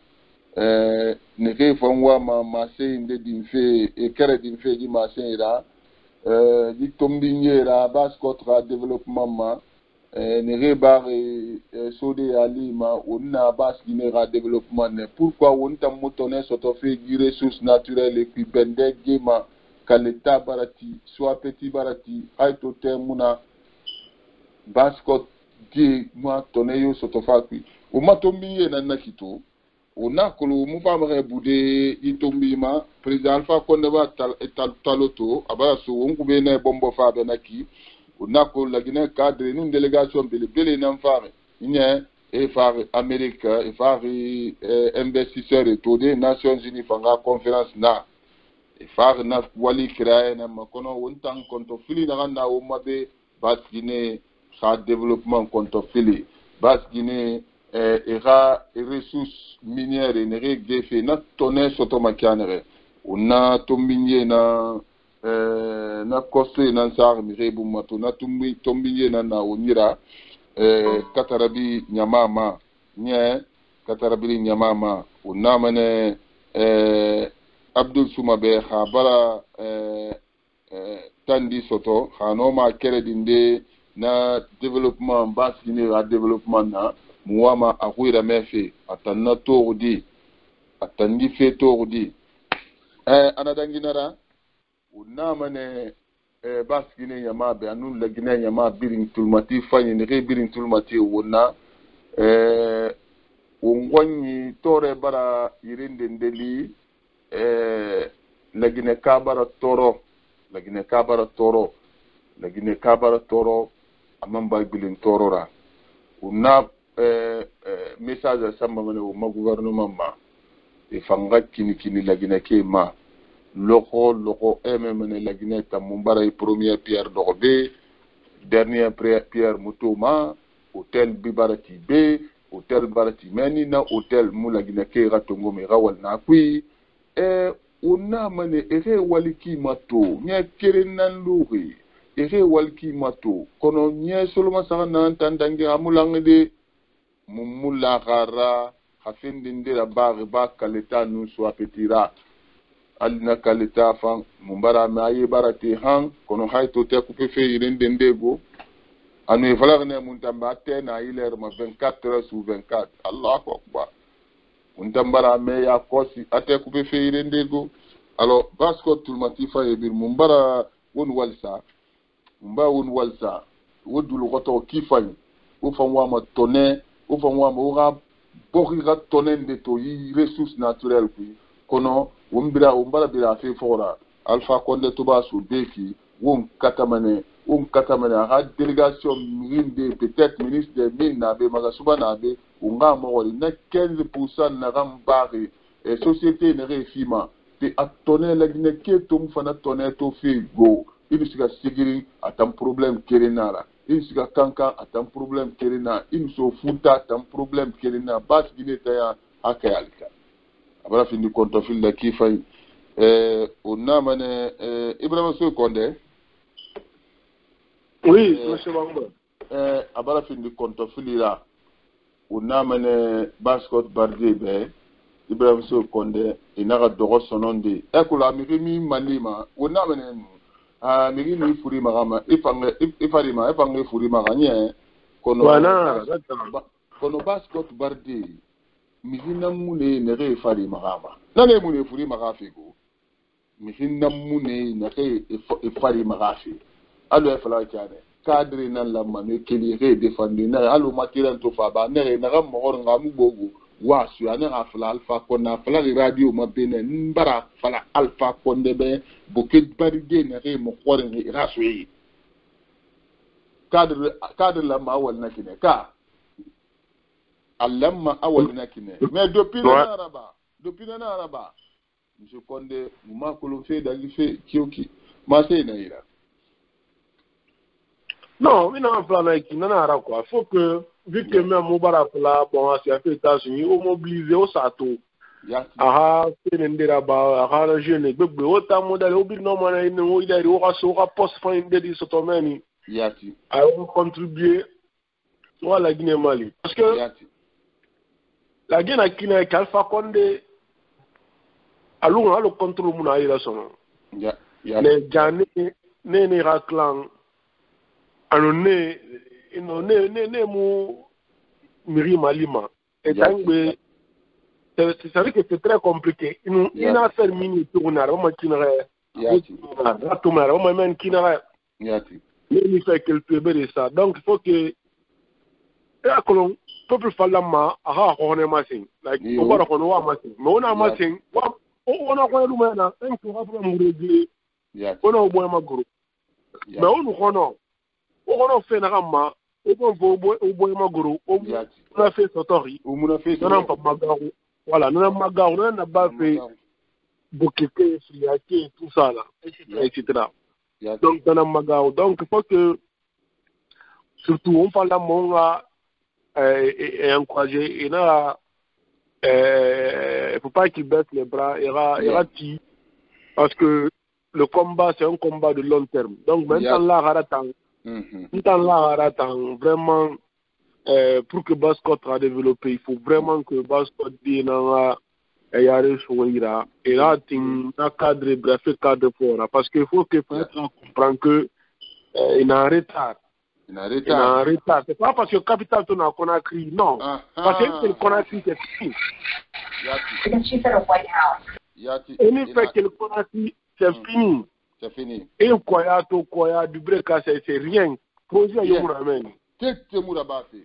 ne ke fanwa ma se inde dinfe e kere dinfe di ma se ira di tombiniera bas contre développement ma ne rebar sode ali ma onna bas ginera développement ne pourquoi on tam motone soto fait des ressources naturelles et puis bende gema kaleta barati soit petit barati ay to temuna bas ko di moi toneyo soto fakui o matombiye na nakito ona kolo mu famare bude itombima président Alpha Condé ba taloto abara so ngube na bombo fa benaki ona ko la Guinée cadre une délégation bele na mfare nye e fare Amérique e fare investisseur et tout des Nations Unies fanga conférence na e fare na wali krae na makono wontan konto fili na na o mabe bas Guinée sa développement konto fili bas Guinée era ressources minières et nere gefe na tonne soto makianere una tombinye na koste na sar mirebu mato na tombinye na onira katarabi nyamama nye katarabi nyamama una mane Abdul Soumabe habara tandi soto hanoma kere dinde na développement bas Guinée à développement na muwama akwira mefe atanna tourdi atandi fe tourdi anadanginara unamane baskine yama be anun la Guinée yama biring tulmati fani ne biring tulmati wona ungwanyi tore bara yirinde ndeli la Guinée kabara toro amamba bilin torora una message samba mane o gouvernement ma e fanga kini la Guinée ke ma loko mene la Guinée ta mumbara e première pierre d'orbe dernière pierre mutuma hôtel bibarati b hôtel barati meni na hôtel mula Guinée ke ratongo me rawal na kui una mane ere waliki mato nya kere nan luri ere waliki mato kono nya soloma sanga nan tandange amulange de mumula gara hafindi ndira ba kaleta nu so apetira alina kaleta fan mumbara maye barati han kono hayto te coupe fe irende ndego anu e valeur ne muntamba te na iler ma 24 heures sur 24 Allahu akbar muntambara me ya kosi ate coupe fe irende go alors basko tulmatifa e bir mumbara won walsa wodulu goto kifani o fanwa ma tonne o fanwa ma ora bokira tonne de to yi ressources naturelles qui kono wombara bira fe fora alpha konde to ba su beki won katamane a délégation minde peut-être ministre des mines na be maga suba na be unga mo na 15% na gambari et société ne refima te atone la Guinée ke to mfana tonne to fe go il sika sigiri atam problème kerenara il sika kanka atam problème kerena il so funta atam problème kerena bas Guinée ta ya akayalika abara findi konto fil da kifay on mane Ibrahima Sow Condé. Oui, monsieur Bamba. Abara findi konto filira on mane Baskot Bardier be Ibrahima Sow Condé inaga dogo sononde ekula mi malima on mane migi ni furi magama ifange furi maganye kono Baskot Bardier mihina mune nere fari magama nane mune furi magafi go mihina mune nere fari magafi alo efala cyane cadre nan la manu keli re defendu na alo makiran to fa ba nere na gam mo ngamu gogo wasu ana afala alfa konna fala radio mabene mbara fala alfa konde be buket barige nere mo khoren rasui cadre la ma wal nakine ka Alamma awal nakine mais depuis na araba monsieur Condé muma ko fait dagi fait kioki ma c'est naira non mais non plan avec nana ara quoi faut que vu que même Moubarak là bon c'est à États-Unis au mobiliser au sato aha ndera ba aha la jeune bebe ota modèle au bir no mana ino idari o raso ra post fin de sotomeni yati a contribuer soit la Guinée Mali parce que yati la Guinée qui n'est qu'Alpha Condé alunga alo contrôle muna ila sono ya les jani ne raklan ano ne mu miri malima et donc c'est vrai que c'est très compliqué il a fait mini tournar on makinere ratumara on même kinara yati il fait quelque peu de ça donc il faut que et kolon peuple falama aha hone masing like obara kono wa masing mais on a masing wa on a ko lumena en ko ha pour mouregle on a oboy maguru mais on kono fait na kama oboy maguru on a fait sotori on a fait on a pas magaru voilà on a magaru on a pas fait bokeke friake tout ça là etc. Donc on a magaru donc il faut que surtout on parle monga et encourager et là faut pas qu'il baisse les bras il rati parce que le combat c'est un combat de long terme donc maintenant là vraiment pour que Baskot a développé il faut vraiment que Baskot dise et et là un cadre bref cadre fort parce qu'il faut que comprendre que il a un retard. C'est pas parce que le capital tourne à Conakry, non. Parce que le Conakry, c'est fini. Et il fait que le Conakry, c'est fini. C'est fini. Et quoi, du Breka, c'est rien. Projet, il y a un amène. Qu'est-ce que Mourabate,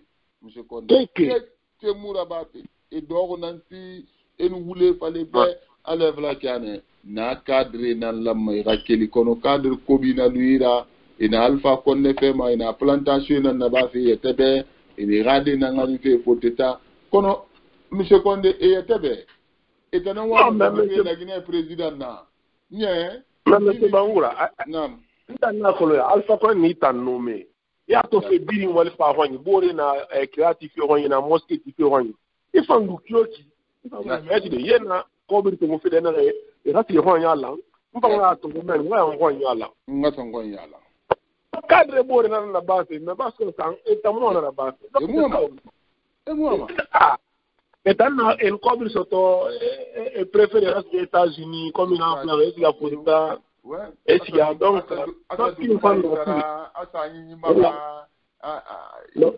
M. Condé? Qu'est-ce que Mourabate? Et donc, on a dit, et nous voulons fallait bien, à l'œuvre la canne. na cadre nan lamma ira keli kono cadre kobina luira ina alpha konne fema ina plantation nan na ba fi yetebe ina rade nan ngani fe foteta kono monsieur Konde e yetebe etana wa na Guinée président na nye na monsieur Bangura nam na kolo ya alpha konne ni tan nommé ya to fe biri wal fa hoñi bore na creative hoñi na mosquée ti hoñi e fangu kyoti mais de yena ko bir to mo fe dana e rati hoñi ala mpa to men wa hoñi ala ngata hoñi ala cadre bore na base na base san e tamo na base e moi et dans el cobre soto préféré les États-Unis comme il a fait la Florida et s'il y a donc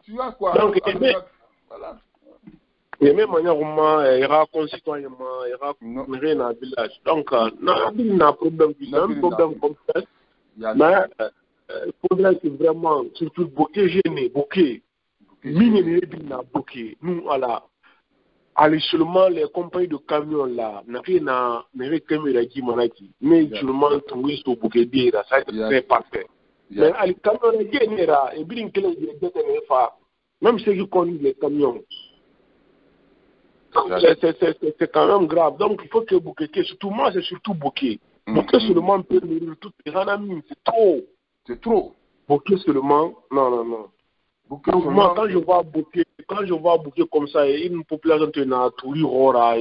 tu vois quoi voilà et même manièrement il y aura concitoyen il y aura rien dans le village donc n'a problème du problème complexe mais le problème c'est vraiment surtout bokeh gêné bokeh minimum n'a bokeh nous voilà allez seulement les compagnies de camions là n'a rien qui manaki mais seulement tomber sur bokeh dire ça c'est très parfait mais les camions là et bien que les même ceux qui conduisent les camions c'est quand même grave donc il faut que bokeh surtout moi c'est surtout bokeh bokeh seulement peut nourrir toutes les ranamines c'est trop bokeh seulement non donc, moi, quand je vois bokeh comme ça, une population qui n'a tout rora,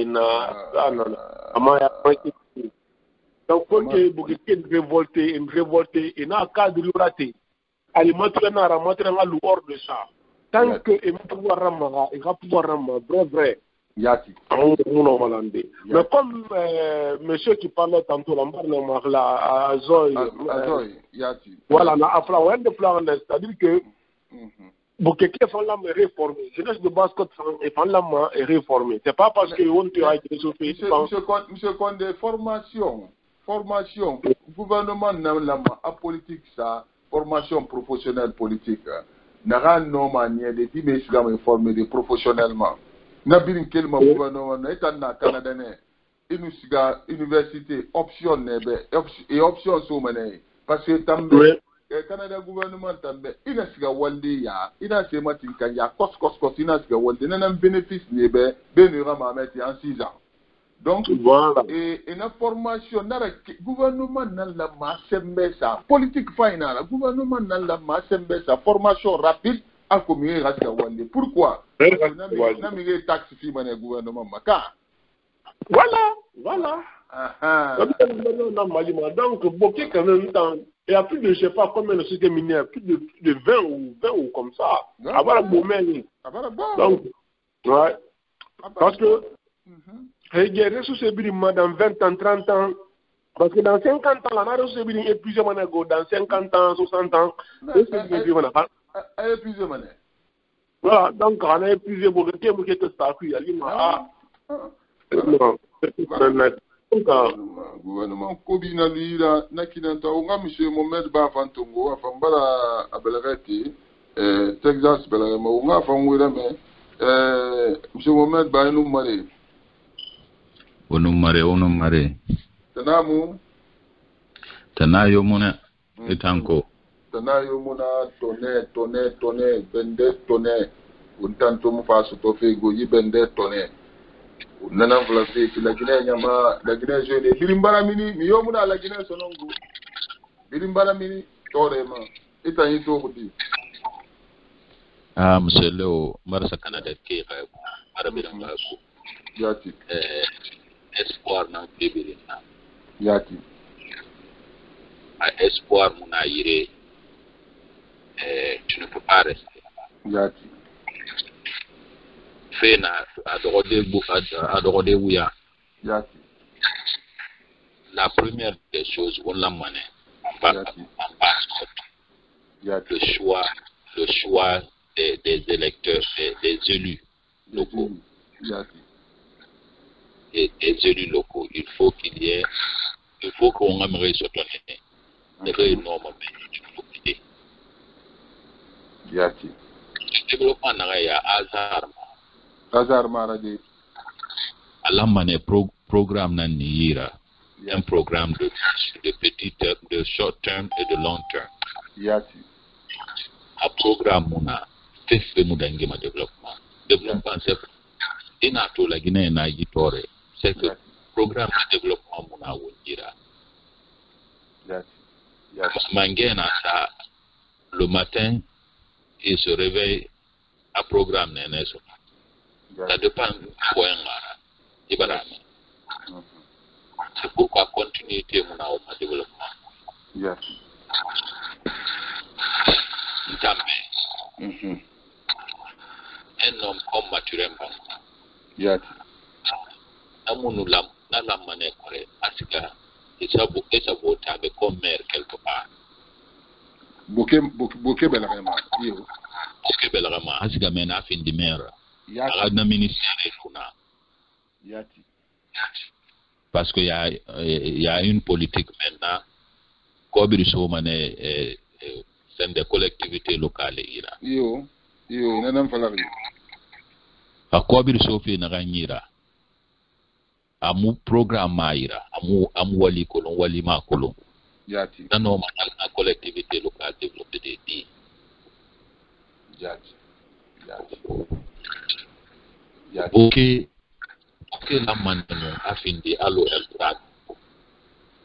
donc faut que bokeh une révolté, et n'a qu'à de rater. Alimenter n'a ramater n'a hors de ça. Tant que il va pouvoir ramener, vrai. Yati. Mais comme monsieur qui parlait tantôt, là, Azoy, Yati. Voilà, c'est-à-dire que bokeh font la réformer. Jeunesse de Basse-Côte font la réformer. C'est pas parce que on te a été chauffé. Monsieur Konde, formation, gouvernement n'a la politique ça, formation professionnelle politique. N'a rien non manière de dire mais je former des professionnellement. N'a bien quel gouvernement est en Canada université option et option sous mené parce que tambe Canada gouvernement tambe ina siga walde ya ina se matin kan ya kos ina siga walde nanam bénéfice nebe benura mameti en 6 ans donc voilà et une formation nara gouvernement nan la ma sembe ça politique finale gouvernement nan la ma sembe ça formation rapide à communiquer rasga walde pourquoi nami taxe fi mané gouvernement maka voilà donc bokeh quand même il y a plus de, je sais pas combien de sociétés minières, plus de 20 ou comme ça. Avoir la boumelle. Donc, ouais. Parce que, il y a des ressources dans 20 ans, 30 ans. Parce que dans 50 ans, on a des ressources épuisées dans 50 ans, 60 ans. Épuisées. Voilà, donc on a épuisé pour que tu gouvernement kobina luira nakinanta onga monsieur Mohamed ba fantongo afambala abelagati Texas belagama onga fangwira me monsieur Mohamed ba inu mare tanamu tanayo muna etanko tanayo muna tone bende tone untanto mufaso to fego yibende tone nana vlafi la Guinée nyama la Guinée jeune birimbara mini mi yomuna la Guinée sonongo birimbara mini torema itani to kudi monsieur Leo marasa Canada ke ka mara biramba ko yati espoir na bibirina yati espoir muna yire tu ne peux pas rester yati fena adorode wuya yati la première des choses on l'a mané en passe le choix des électeurs des élus locaux yati et des élus locaux il faut qu'on aimerait se donner des normes il faut qu'il yati développement n'a ya Azar maradi alamane programme nan nira un programme de petit terme, de short term et de long terme. Yati. Un programme muna fait mudangi ma développement. Développement c'est inato la Guinée na yitore. C'est que programme de développement muna wunjira. Yati. Mangena ça le matin il se réveille à programme neneso. Ça dépend de quoi Ibarame. C'est pourquoi continuité mon développement. Yes. Jamais. Un homme comme Mathurin Bamba. Yes. Amunu lam na lam mané coré asika et ça vote avec comme maire quelque part. Bouquet Belrama. Bouquet Belrama asika mena fin de maire. Yati. Na ministère Funa. Yati. Parce qu'il y a une politique maintenant, comme c'est des collectivités locales. Yo, nanam falari. A Kobir Sofi Naranyira, Amu programme Maïra, Amu Wali Kolon, Wali Ma Kolon. Yati. Non, la collectivité locale développée des dits. Yati. Ok. Que la maintenant a fini à l'OL.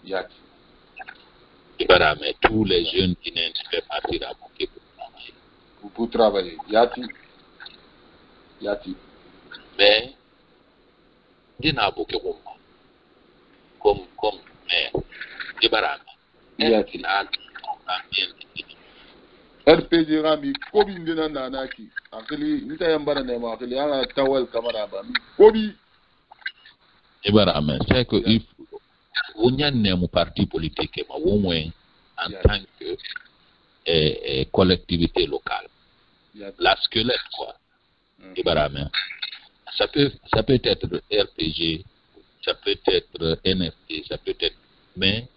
Yati. Mais tous les jeunes qui n'ont pas partir à Bouquet pour travailler. Pour travailler. Yati. Mais, il n'y a pas Bouquet comme maire. Yati. RPG Rami, Kobi Ndina Nanaki. Actually, Nita Yambara Nema, actually, I Tawel Kamaraba. Kobi. C'est que on y a un parti politique, mais au moins en tant que collectivité locale. La squelette, quoi. Ça peut être RPG, ça peut être NFT, ça peut être. Mais,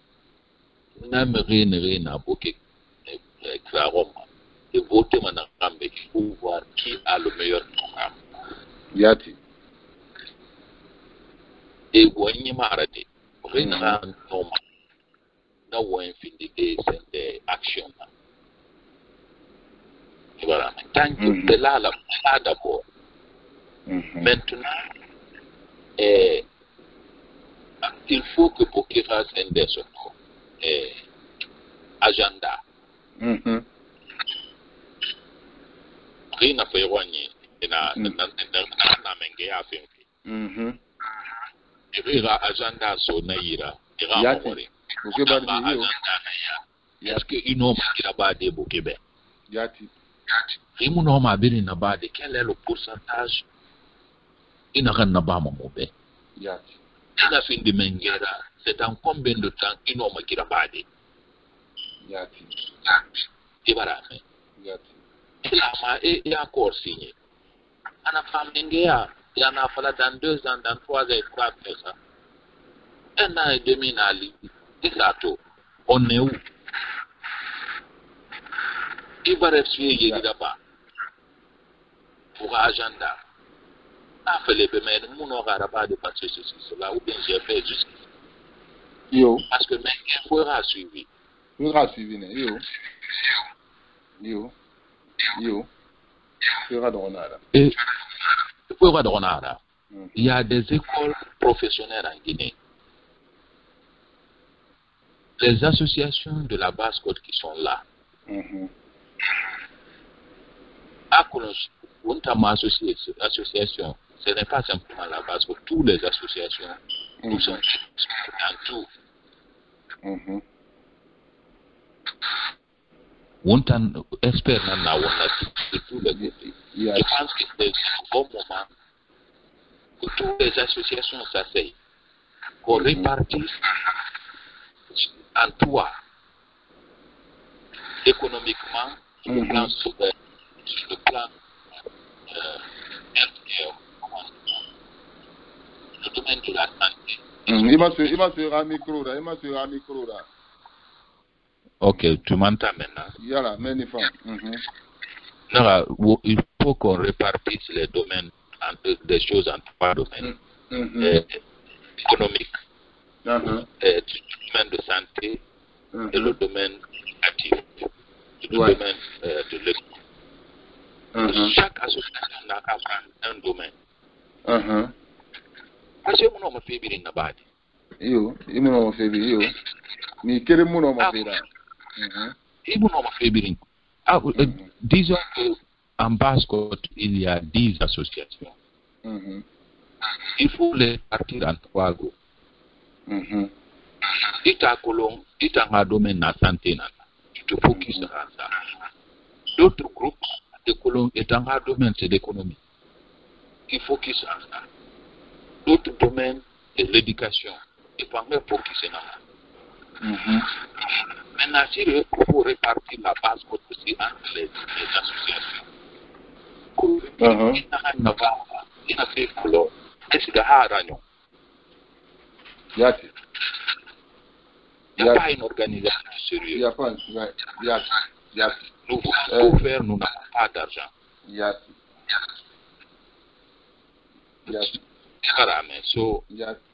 n'a rien à beaucoup et voter maintenant pour voir qui a le meilleur programme. Yati. Et wani marade rina normal na wen findi des actions voilà tant que de là d'abord maintenant il faut que pour qu'il fasse un des agenda rina fait wani na menge ya fin Ira agenda so na ira ira mori est-ce que une homme qui n'a pas de Québec Yati une homme a bien na ba de quel est le pourcentage ina kan na ba mo be Yati ina fin de mengera c'est en combien de temps une homme qui n'a pas de Yati Ibarame Yati il a ma et encore signé ana femme ngea il y en a fallu dans 2 ans, dans 3 ans, 4 ans. 1 an et demi, on est où? Il va rester là-bas. Pour agenda. A fait les paiements, nous n'aurons pas de passer ceci, cela, ou bien j'ai fait jusqu'ici. Yo. Parce que même il faudra suivre. Il faudra suivre, yo. Il faudra donner. Il y a des écoles professionnelles en Guinée. Les associations de la basse-côte qui sont là. Association, ce n'est pas simplement la basse-côte. Toutes les associations, nous sommes dans tout. On espère que tous les côtés. Je pense que c'est un bon moment que toutes les associations s'asseyent, qu'on répartisse en toi, économiquement, sur le plan social, sur le plan le domaine de la santé. Il m'a sur un micro là. Ok, tu m'entends maintenant? Yala, magnifique. Il faut qu'on répartisse les domaines, des choses en 3 domaines. Économique, domaine de santé et le domaine éducatif, le domaine de l'économie. Chaque association n'a qu'à prendre un domaine. Parce que mon homme fait bien na badi. Yo, mon homme fait bien. Ni quel mon homme fait là? Mon homme fait bien. Disons qu'en Basse-Côte, il y a 10 associations. Il faut les partir en 3 groupes. Ita kolon, ita nga domaine na santé na. Tu te focuses sur ça. D'autres groupes de colons étant un domaine c'est l'économie. Il focus sur ça. D'autres domaines c'est l'éducation. Il faut même focus sur ça. Maintenant, si il faut répartir la base aussi entre les associations. Il a fait colon. Est-ce que il n'y a pas une organisation sérieuse. Il n'y a pas. Nous voulons faire, nous n'avons pas d'argent.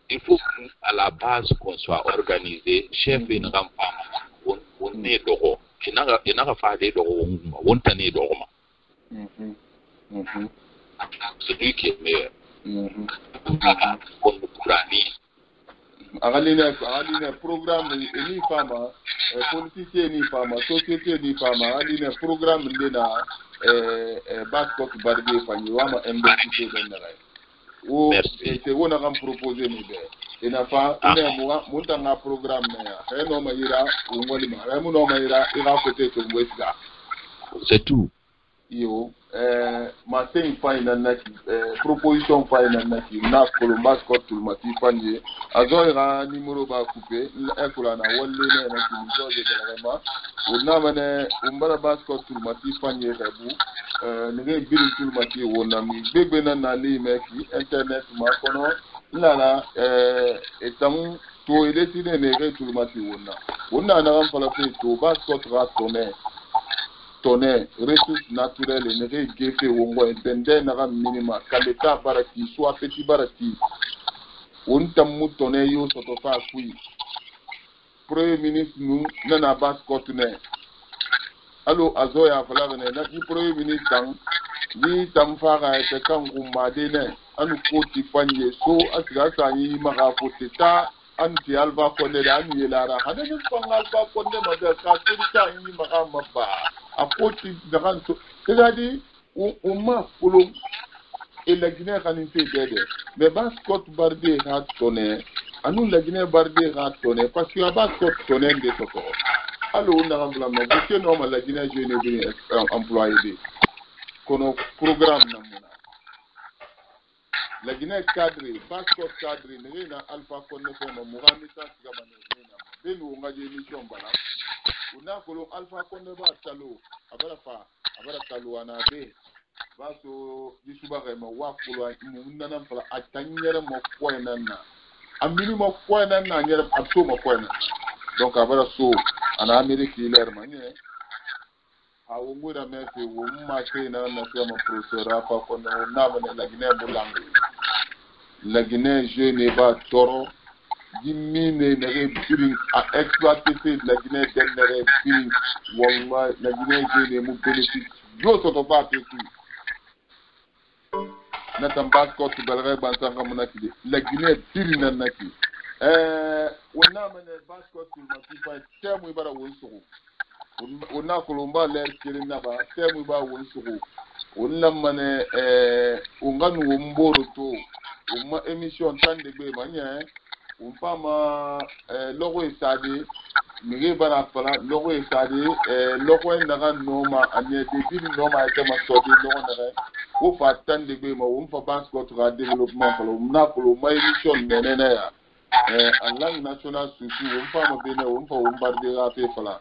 Il faut à la base qu'on soit organisé. Chef et n'importe quoi. On est d'oro. Il n'a pas fait d'oro. On est d'oro. C'est lui qui est meilleur. On nous courage. Agaline programme ni fama politicien ni fama société ni fama aline programme ndena Basse-Côte barbe fanyi wama investissé dans la o c'est wona kam proposer ni be ina fa ina mo monta na programme na no mayira ngoli ma mo no mayira ira côté to wesga c'est tout. Yo ma c'est final naki proposition final naki na Columbus Côte tout mati fanye azoira numéro ba coupé ekola na wolle na ki njoje vraiment on amane umbara Basse-Côte tout mati fanye rebu ne biru tout mati wona mi bebe na li meki internet ma kono la etam to eletine ne tout mati wona na ram fala to Basse-Côte ra tonnerre, ressources naturelles et ne gefe wongo entende na minima kaleta baraki soit petit baraki on tamu tonnerre yo soto fa kui premier ministre nous na Basse-Côte ne allo azoya fala ne na premier ministre tang ni tamfara ete kan kumade ne anu koti fanye so asiga sanyi maka foteta anti alva konde da anu yelara hada ne fanga alva konde mada ka turita yi maka mabba apoti daranto c'est-à-dire on m'a polo et la Guinée kanité dede mais Basse-Côte barde ha tonné anu la Guinée barde ha tonné parce que la Basse-Côte tonné de soto allo on a remplacement parce que non la Guinée je ne bien employé de kono programme na mona la Guinée cadre Basse-Côte cadre ne na alpha konne ko no mugami sa sigama ne na benu ngaje mission bala una kolon alpha konne ba talo abara talo anabe baso disuba ma wa kolon munna nan fala atanyere mo koyna na amini mo koyna na nyere abso mo koyna donc abara so ana Amerique iler manye awu ngura mete wo ma na sema professeur apa konne na bane la Guinée bulangu la Guinée je ne ba toro Guinée n'aurait plus à exploiter la Guinée n'aurait plus la Guinée je ne bénéficie yo soto pas tout n'attend pas que balere bansanga monaki la Guinée tiri nanaki on a mené Basse-Côte mati fa temu bara wonsoko on a kolomba l'air kirina ba temu ba wonsoko on la mané on nganu womboro to on ma émission tande be manya on fama logo estade mire bara fala logo estade logo ndaga noma anye de noma ete ma sodi logo ndaga o fa tande be ma on fa Basse-Côte ra développement fala na ko ma émission nenena ya en langue nationale surtout on fama bene on fa on barde ra fe fala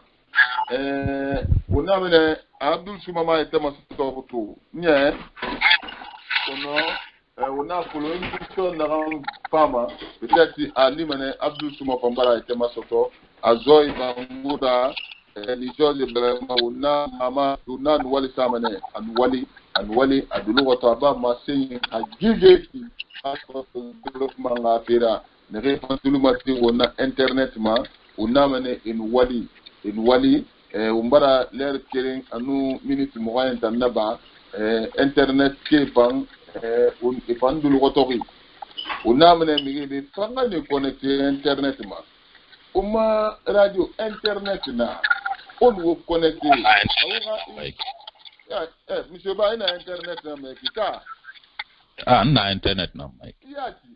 on a mené Abdul Soumama ete ma sodi to nye kono on a une question dans fama peut-être Ali Mané Abdul Souma Fambara était ma soto Azoy Bangura Nijo de Brema on a mama on a Wali Samane and Wali an wali adulu wata ba ma sai a gige ki a development la fera ne refantulu ma ti wona internet ma wona mane in wali umbara ler kering anu minute moyen tan naba internet ke pan ifan dulu wotori wona mane mi be fanga ne connecter internet ma uma radio internet na on wo connecter monsieur ba ina internet na me kita na internet na mai yaki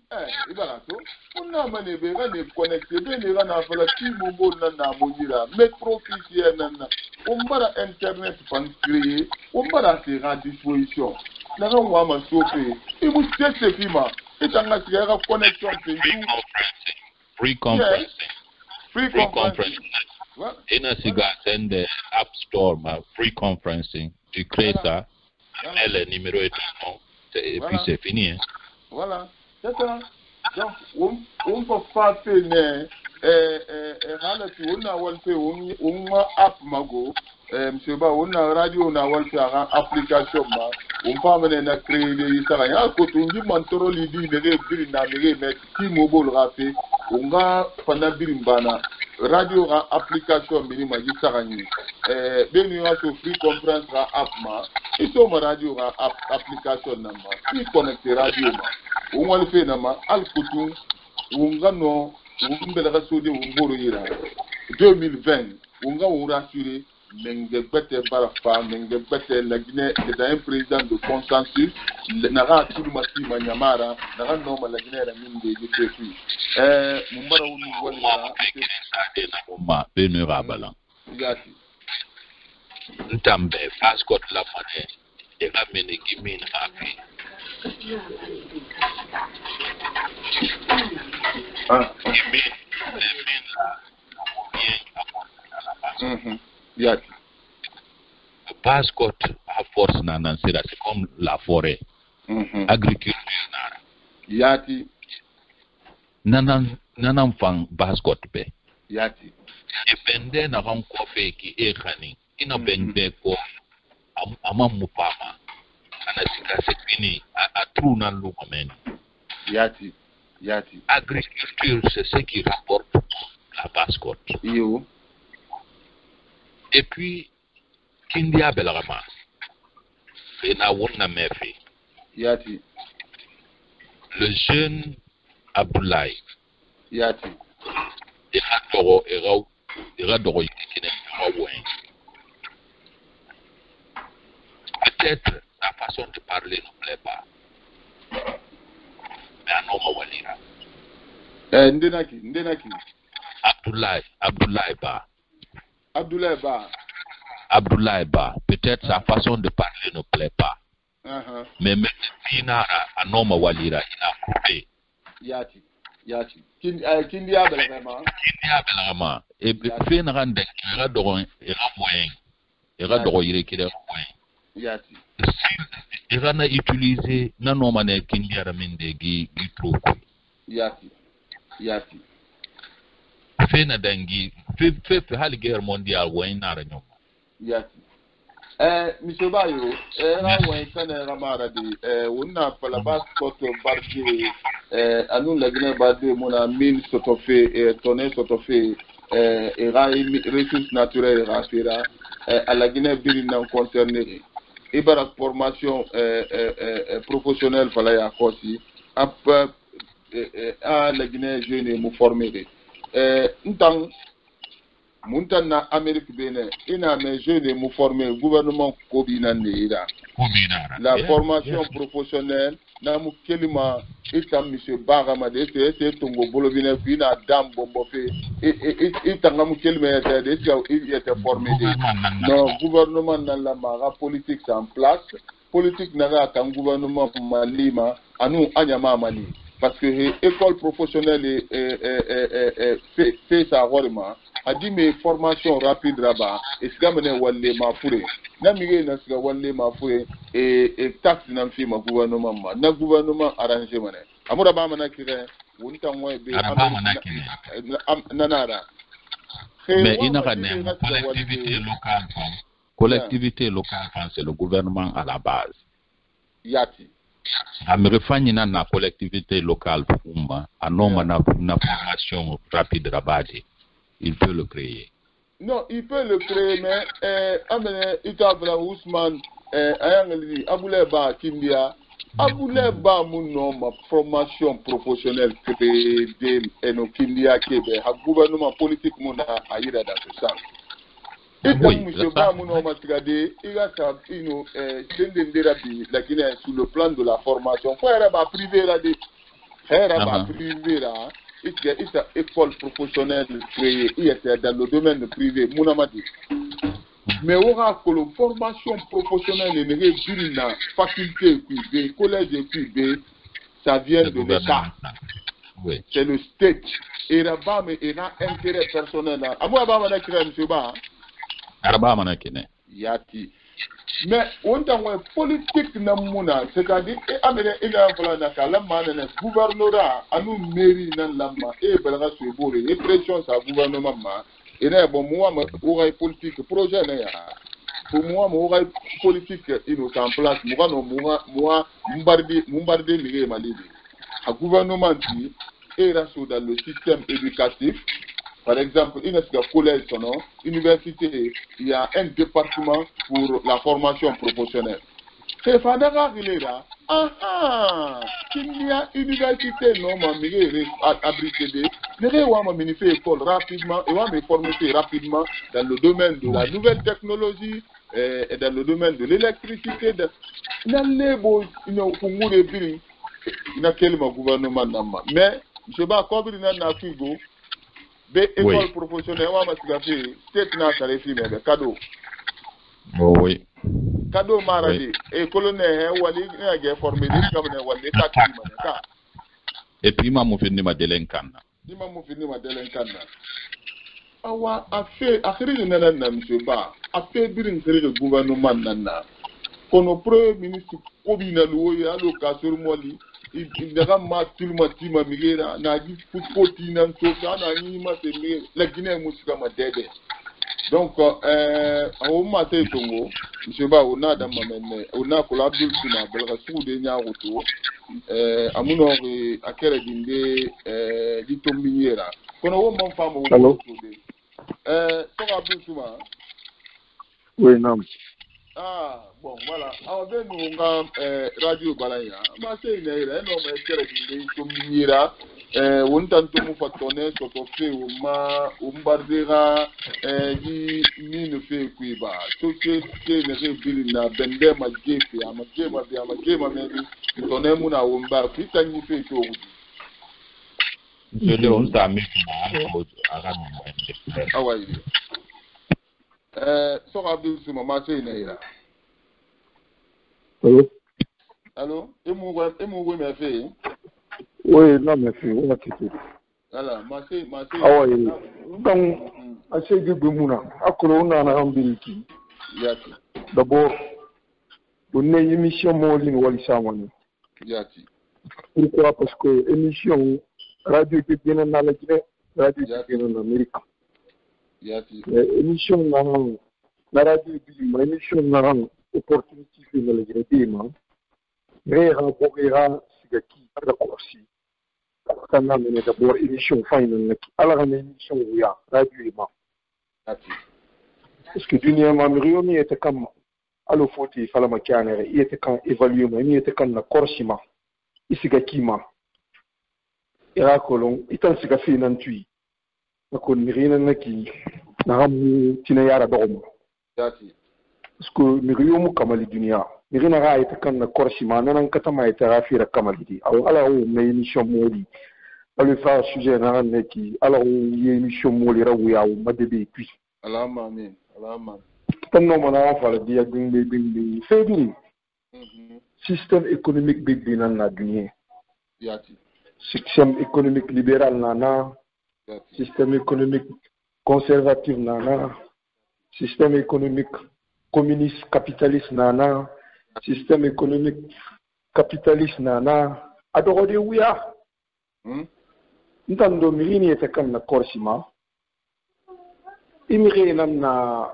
ibara to unna mane be ga ne connecter be ne ga na fala ti mo mo na mo jira me professionnel na umbara internet pan créer umbara c'est à disposition na ga wa ma sope e mu teste fima itanga sigara connection pe free conferencing ina siga send the app store ma free conferencing tu crées ça le numéro est non et puis c'est fini hein. Voilà c'est ça donc on peut pas faire halatu on wal fait on app mago monsieur ba on radio na wal fait application ma on pas mener na créer des ça ya ko to ndi mantoro li di ne biri na me met ti mobile rafi on ga fana biri mbana radio ra application minima ji sarani beni wa so free conference ra app ma ito ma radio ra application na ma ti connecter radio ma on wal fait na ma al kutu on ga no on be la so de on boro yira 2020 on ga on rassurer menge bete barafa menge bete la Guinée est un président de consensus nara tout mati manyamara nara no ma la Guinée la minde de tefi mumbara unu wala ma benu rabala yati ntambe passport la mane e la mene gimin hafi yati passport à force nanansira c'est comme la forêt agriculture nara yati nanan fang passport be yati e bende na ran ko fe ki e khani ina bende ko ama mupama ana sika sekini a trou nan lu men yati agriculture c'est ce qui rapporte la passport yo. Et puis, Kindia Belarama, et na wonna mefi. Yati. Le jeune Abdoulaye. Yati. Il a peut-être sa façon de parler ne plaît pas. Mais un homme walira. Ndenaki. Abdoulaye Ba, peut-être sa façon de parler ne plaît pas. Mais maintenant, un homme walira, il a coupé. Yati. Kindia Belarama. Et fait une rande, il a droit, Yati. Il a utilisé, non, mané, Kindia Ramindegi, Gitroko. Yati. Fait na dangi, fait hali guerre mondiale, ouais, n'a rien. Yati. Monsieur Bayo, ouais, ça n'est ramara de, on a pas la base photo bardi, à nous la Guinée bardi, mon ami Sotofé, tonné Sotofé, et ressources naturelles, rafira, à la Guinée birina concernée. Et par la formation professionnelle, fallait à Kossi, à la Guinée jeune et me former. Muntana Amérique Bénin, ina mes jeunes me former gouvernement Kobina Neira. La formation professionnelle, namu kelima itam monsieur Barama de c'est tongo bolovina fina dam bombofe et tangamu kelima de il était formé. Non, gouvernement dans la mara politique c'est en place. Politique n'a qu'un gouvernement malima, anu anyama mali. Parce que l'école professionnelle fait sa rôlement. A dit mes formations rapides là-bas, et ce que je ma fourré. Namigé n'a ce que ma fourré et taxe n'a fait ma gouvernement. Na gouvernement arrangé mané. Amoura ba manakire, wunta mwe be nanara. Mais il n'a collectivité locale, c'est le gouvernement à la base. Yati. Amérifani na collectivité locale Puma, à nombre na formation rapide rabadi. Il peut le créer. Non, il peut le créer, mais amene Itabla Ousmane, Ayangeli, Abouleba Kindia, Abouleba Mounom, formation professionnelle créée de nos Kindia Kébé, un gouvernement politique Mouna Aïda dans ce sens. Et comme M. Bamouno Matigade, il a la Guinée sur le plan de la formation. Faut être privé là, privé là. Il y a une école professionnelle créée, il était dans le domaine privé, Mounamadi. Mais on a que la formation professionnelle est une faculté privée, collège privé, ça vient de l'État. Oui. C'est le state. Et là-bas, mais il y a un intérêt personnel. À moi, je vais vous dire, Yati. Mais on a une politique, c'est-à-dire, il a un gouvernorat, à nous mairie, et Belga Soubouré, et pression sur le gouvernement. Et là, bon, moi, on a une politique, projet, pour moi, on a une politique, il est en place, moi, Moumbardé, Miguel Malidi. Le gouvernement dit, et là, dans le système éducatif, par exemple, il y a un collège, université, il y a un département pour la formation professionnelle. C'est Fadara qui est là. Il y a une université, non, mais abrité. Il y a une école rapidement, et on va me former rapidement dans le domaine de la nouvelle technologie, et dans le domaine de l'électricité. Il y a les beaux, il y a un gouvernement. Mais, je ne sais pas comment il y a un des écoles professionnelles, on va se c'est un mais cadeau. Oui. Cadeau maradi. Et colonel, il a formé des camarades. Et puis, il m'a fini ma délinquante. Il m'a fini ma délinquante. Awa, a fait, a créé une nana, monsieur Ba, a fait dire le gouvernement nana. Quand le premier ministre Obina Loué a l'occasion Moli. Il dira ma tout le matin migera na di football nan to na ni ma se la Guinée musika ma dede donc au matin tongo je ba ona da mamene ona ko la Abdul Sina belga suude nya wuto amuno akere dinde di tombiniera kono wo mon famo wo suude to Abdul Sina oui non. Ah, bon, voilà. Alors, nous avons Radio Balaya. Ma c'est une erreur, non, mais c'est une communira. On tente de nous faire tourner sur le fait où on bardera qui ne fait que bah. Tout ce qui est révélé na bende ma gefe, ma gema mais tourner mon aomba, puis ça n'y fait que. Je dis on t'a mis ah ouais. Sur Abdul Souma, ma c'est une erreur. Allô? Allô? Et mon m'a fait? Oui, non, mais c'est on a quitté. Voilà, ma c'est. Ah oui. Donc, assez de Bumuna. À Corona, on a un billet. D'abord, on a une émission Molin Walissamani. Pourquoi? Parce que l'émission Radio qui vient dans la Guinée, Radio qui vient en Amérique. L'émission la radio l'émission n'a opportunité de la Guinée. Mais remportera ce qui est la Corsie. Quand on a d'abord émission finale, alors on a émission où il y a radio. Parce que dernièrement, Myrioni était comme à l'eau il fallait ma canne, il était quand évalué, il était quand la Corsima, il s'est gâquima. Et là, colon, il t'en s'est gâché dans tui. Donc, on n'a qui n'a pas d'homme. Parce que Myrioni, comme les dunia, Myrioni a été quand la Corsima, n'a pas qu'à été raffiné comme elle dit. Alors, là où mes émissions moli, à le faire sujet n'a pas qui, alors où il y a émission moli, là où il y a un bébé puis. Allah amen. Tant non, on a fait le diagnostic. C'est bien. Système économique bébé dans la Guinée. Système économique libéral nana. Système économique conservatif nana. Système économique communiste capitaliste nana. Système économique capitaliste nana. Adoré où ya? Nous avons mis était comme la Corsima. Immigré na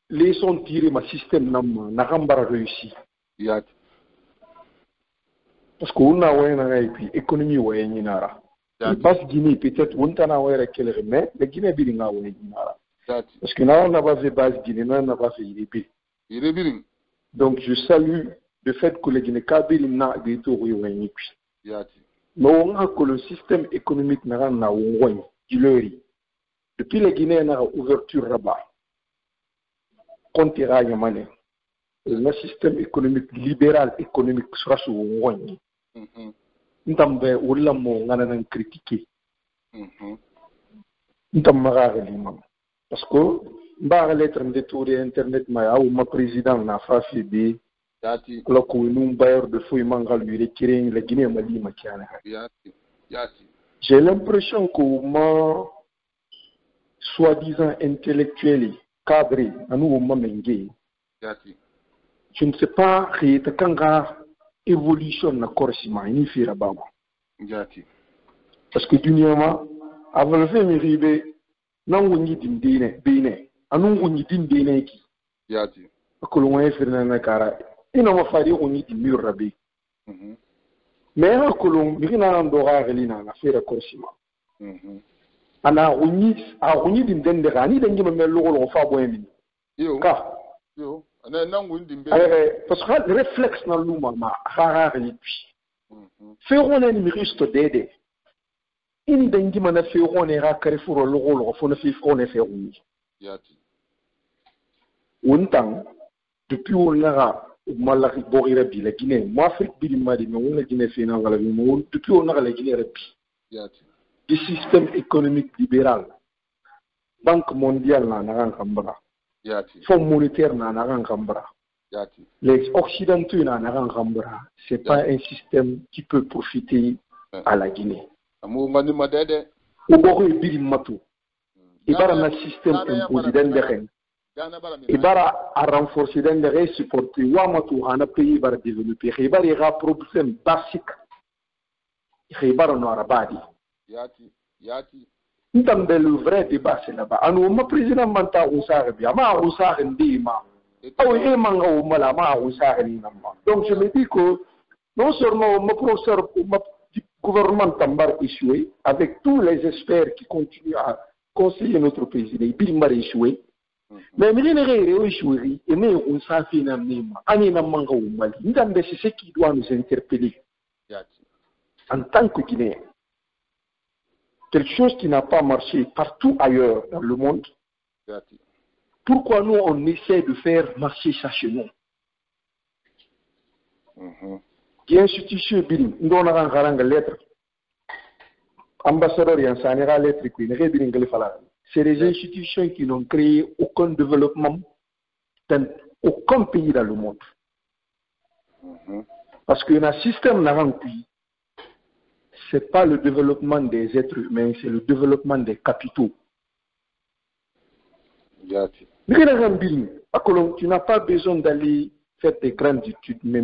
leçon tiré ma système na gambara réussi. parce qu'on a ouais et puis économie ouais ni nara bas Guinée peut-être on t'en a ouais quel mais la Guinée bilinga ouais ni nara parce que là on n'a pas fait base Guinée on n'a pas fait Irébiri donc je salue le fait que les Guinéens n'a pas été ouais ni puis mais on a que le système économique n'a ouais depuis les Guinéens n'a ouverture là-bas comptera yamane le système économique libéral économique sera sur ouais ntambe wala mo ngana nan critiquer ntam magare limam parce que mbaga lettre de tour internet ma ou ma président na fafi bi yati lo ko num bailleur de fouille mangal lui retirer la Guinée mali ma kiana yati j'ai l'impression que ma soi-disant intellectuel cadré anu ma mengue yati je ne sais pas réta kanga évolution na korsima ni fira baba jati parce que dunyama avant fait mi ribe nangu ni dindine bine anungu ni dindine ki jati ko lo ngai firna na kara ina ma fari ko ni dimir rabi mais ko lo mi na ndo ga gelina na fira korsima ana unyi dindende ga ni dangi ma melo ko fa boyemi yo ka yo parce que le réflexe dans le moment, rare et puis. Ferons un numéroste d'aide. Il dengi mana ferons un racarifur le rôle, on ne fait qu'on est fait rouge. Un temps, depuis on a malari borira bi la Guinée, moi Afrique bilimadi, mais on a Guinée fait dans la vie, depuis on a la Guinée répi. Du système économique libéral. Banque mondiale n'a rien qu'un Fonds monétaire n'a rien qu'un les Occidentaux n'ont rien qu'un c'est pas un système qui peut profiter à la Guinée. Au bord du Bilimatu, il y a un système imposé dans les reins. Il y a un renforcer dans les reins supporter. Il y a un pays qui va développer. Il y a un problème basique. Il y a un arabadi. Le vrai débat c'est là-bas. Anu ma président manta usare bi ama usare ndima. Aw e manga o mala ma usare ni namma. Donc je me dis que non seulement mon professeur gouvernement tambar échoué avec tous les experts qui continuent à conseiller notre président il m'a échoué. Mais il n'est pas échoué et mais on s'affiche na ndima. Ani na manga o mali. Ndambe c'est ce qui doit nous interpeller. En tant que Guinéen. Quelque chose qui n'a pas marché partout ailleurs dans le monde. Pourquoi nous, on essaie de faire marcher ça chez nous? Il y a une institution, nous avons une lettre. Ambassadeur, il y a une lettre. C'est des institutions qui n'ont créé aucun développement dans aucun pays dans le monde. Parce qu'il y a un système dans un pays. Ce n'est pas le développement des êtres humains, c'est le développement des capitaux. Tu n'as pas besoin d'aller faire des grandes études, mais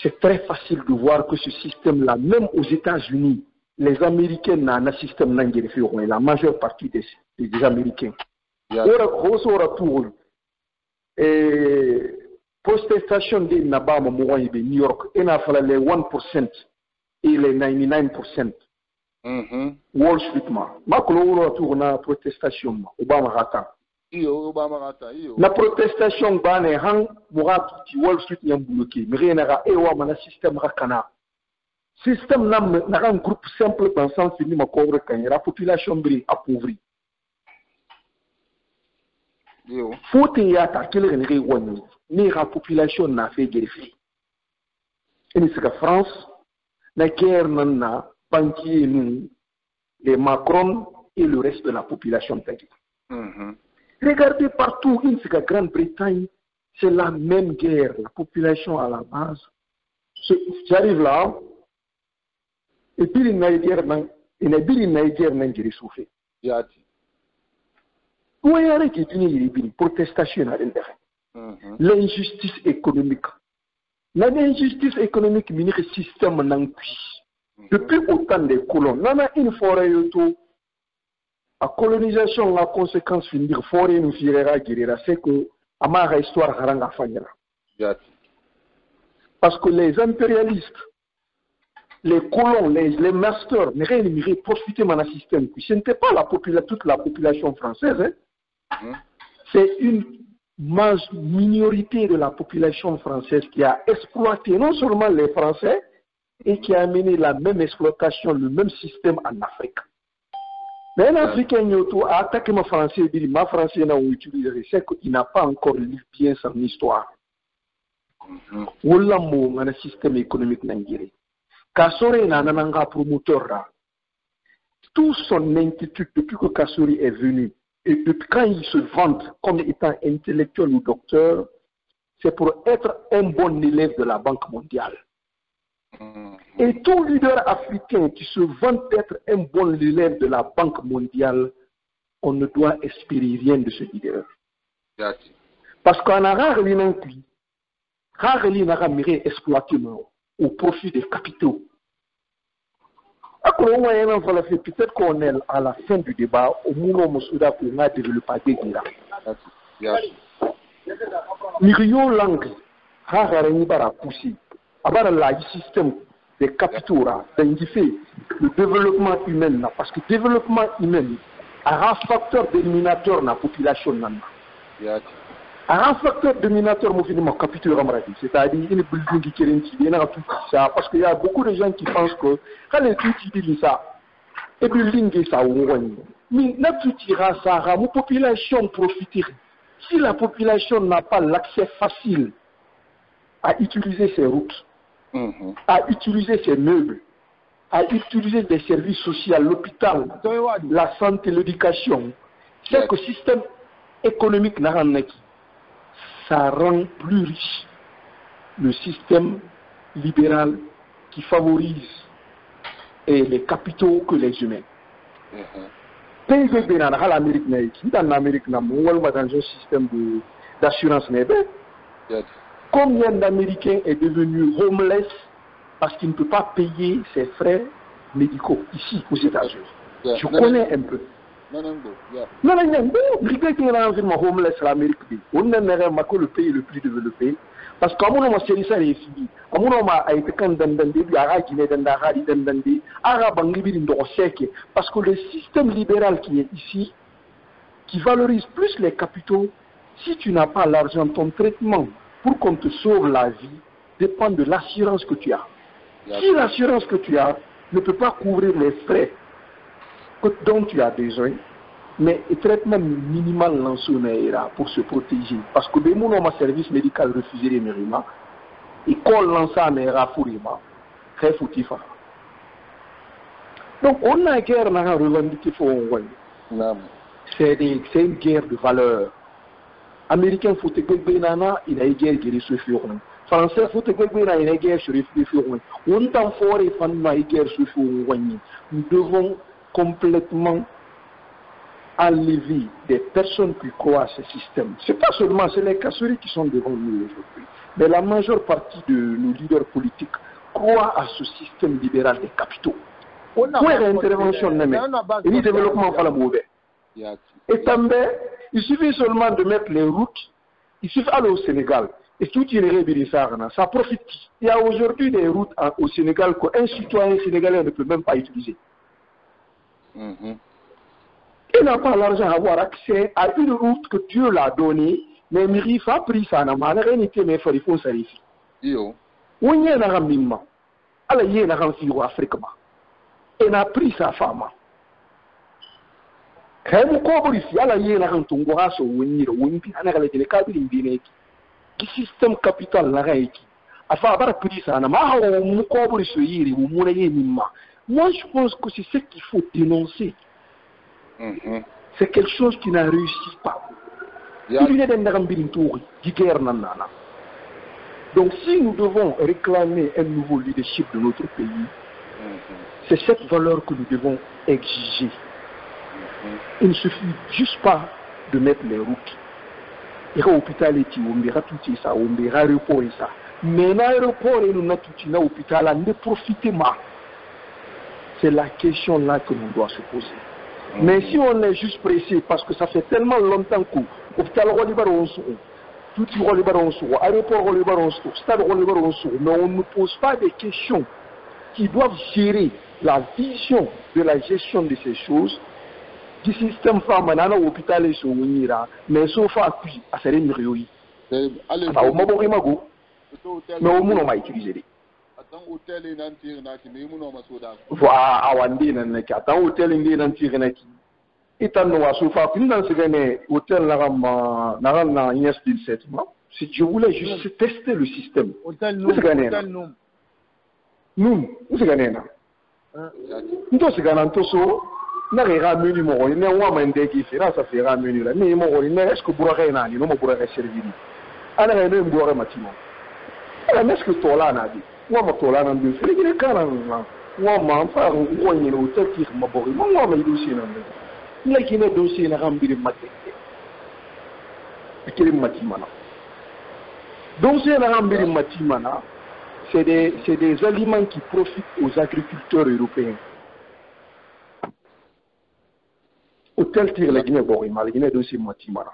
c'est très facile de voir que ce système-là, même aux États-Unis, les Américains n'ont un système et la majeure partie des Américains. Protestation de Nabama New York, il a fallu les 1% et les 99%. Wall Street, ma tourna protestation, Obama Rata. La protestation bane hang Murat Wall Street n'y a bloqué, mais rien n'a ewa mana système rakana. Système n'a un groupe simple dans le sens fini ma couvre quand la population brille appauvrie. Faut y attaquer les wani, mais la population n'a fait greffer. Et c'est que France, la guerre n'a banquier nous, les Macron et le reste de la population. Regardez partout, c'est que Grande-Bretagne, c'est la même guerre, la population à la base. J'arrive là, et puis il y a une guerre qui souffre. Protestation à l'intérieur. L'injustice économique. L'injustice économique, c'est un système non puissant. Depuis autant de colons, on a une forêt autour. La colonisation, la conséquence, finir forêt nous firera guérir. C'est que, à ma histoire, haranga fanyara. Parce que les impérialistes, les colons, les masters, n'auraient profité de mon système. Ce n'était pas toute la population française. Hein. C'est une minorité de la population française qui a exploité non seulement les Français, et qui a amené la même exploitation, le même système en Afrique. Mais un Africain a attaqué ma français et dit, ma français n'a utilisé, c'est qu'il n'a pas encore lu bien son histoire. Voilà mon système économique nangiri. Kassori n'a pas promoteur. Tout son inquiétude depuis que Kassori est venu, et depuis quand il se vante comme étant intellectuel ou docteur, c'est pour être un bon élève de la Banque mondiale. Et tout leader africain qui se vante d'être un bon élève de la Banque mondiale, on ne doit espérer rien de ce leader. Parce qu'on a rarement exploité au profit des capitaux. Peut-être qu'on est à la fin du débat, au moment où on a développé des guerres. Mirion langue, rarement poussé. Avoir le système des capitaux, le développement humain, parce que le développement humain a un facteur déterminateur dans la population. Un facteur déterminateur, c'est-à-dire une building qui est ça, parce qu'il y a beaucoup de gens qui pensent que quand les gens disent ça, et building est ça, mais la population profiterait. Si la population n'a pas l'accès facile à utiliser ces routes, à utiliser ces meubles, à utiliser des services sociaux, l'hôpital, la santé, l'éducation, c'est que le système économique n'a rien acquis. Ça rend plus riche le système libéral qui favorise les capitaux que les humains. PIB dans l'Amérique, dans un système d'assurance. Combien d'Américains est devenu homeless parce qu'il ne peut pas payer ses frais médicaux ici aux États-Unis? Je connais un peu. Homeless l'Amérique. On n'est pas le pays le plus développé. Parce qu'à mon moment, c'est ça les filles. À mon moment, a été quand parce que le système libéral qui est ici, qui valorise plus les capitaux, si tu n'as pas l'argent, ton traitement pour qu'on te sauve la vie dépend de l'assurance que tu as. Si l'assurance que tu as ne peut pas couvrir les frais dont tu as besoin, mais le traitement minimal lancé pour se protéger. Parce que des gens service médical refusé les mérimas, et quand lance à Nera Fourima, très foutif. Donc on a une guerre à revendiquer pour c'est une guerre de valeur. Américain faut que Benana, il a une guerre qui est sur Furon. Français faut que Benana, il a une guerre sur Furon. On t'en fort et fan une guerre sur Furon. Nous devons complètement enlever des personnes qui croient à ce système. Ce n'est pas seulement les Kassori qui sont devant nous aujourd'hui, mais la majeure partie de nos leaders politiques croient à ce système libéral des capitaux. Pour l'intervention, et le développement pas la mauvaise. Et tambe, il suffit seulement de mettre les routes, il suffit d'aller au Sénégal, et tout irait ça profite. Il y a aujourd'hui des routes au Sénégal qu'un citoyen sénégalais ne peut même pas utiliser. Il n'a pas l'argent à avoir accès à une route que Dieu l'a donnée, mais Mirif a pris ça, n'a rien été, mais il faut ça ici. On y est dans le mimma, alors il y est dans le Afrique, et n'a pris sa femme. Quand on ici, alors il y est dans le Tongoras, ou il y a le système capital, la réalité. Afin d'avoir pris ça, n'a pas moi, je pense que c'est ce qu'il faut dénoncer. C'est quelque chose qui n'a réussi pas. Donc si nous devons réclamer un nouveau leadership de notre pays, c'est cette valeur que nous devons exiger. Il ne suffit juste pas de mettre les routes. Il y a l'hôpital, il y a tout ça, il y a l'aéroport et ça. Mais l'aéroport et l'hôpital, ne profitez pas. C'est la question là que nous devons se poser. Mais si on est juste pressé, parce que ça fait tellement longtemps que l'hôpital tout le monde aéroport, stade, mais on ne pose pas des questions qui doivent gérer la vision de la gestion de ces choses. Du système femme, l'hôpital est sur mais sauf à puis, à ces mérios. Alors, au moment où mais au moins on m'a utilisé. Voilà, attends, hôtel est dans Tirenaki. Et tant nous, sauf puis dans ce hôtel n'a rien style 7 mois. Si je voulais juste tester le système. Hôtel nous, nous c'est gagné. Nous c'est gagné so. Na menu mo ne wa mande ki fera ça fera menu là mais mo ne est-ce que bourre na ni no mo bourre servir. Ana ne bourre matimo. Alors est-ce que tola na di. Wa mo tola na bi fere ni kana na. Wa ma fa ko ni no tati mo bori mo wa ma idusi na. Ni ki ne dossier na gambiri matte. Akiri matimana. Dossier na gambiri matimana, c'est des aliments qui profitent aux agriculteurs européens. Hôtel tire la Guinée Borima, la Guinée dossier matimana.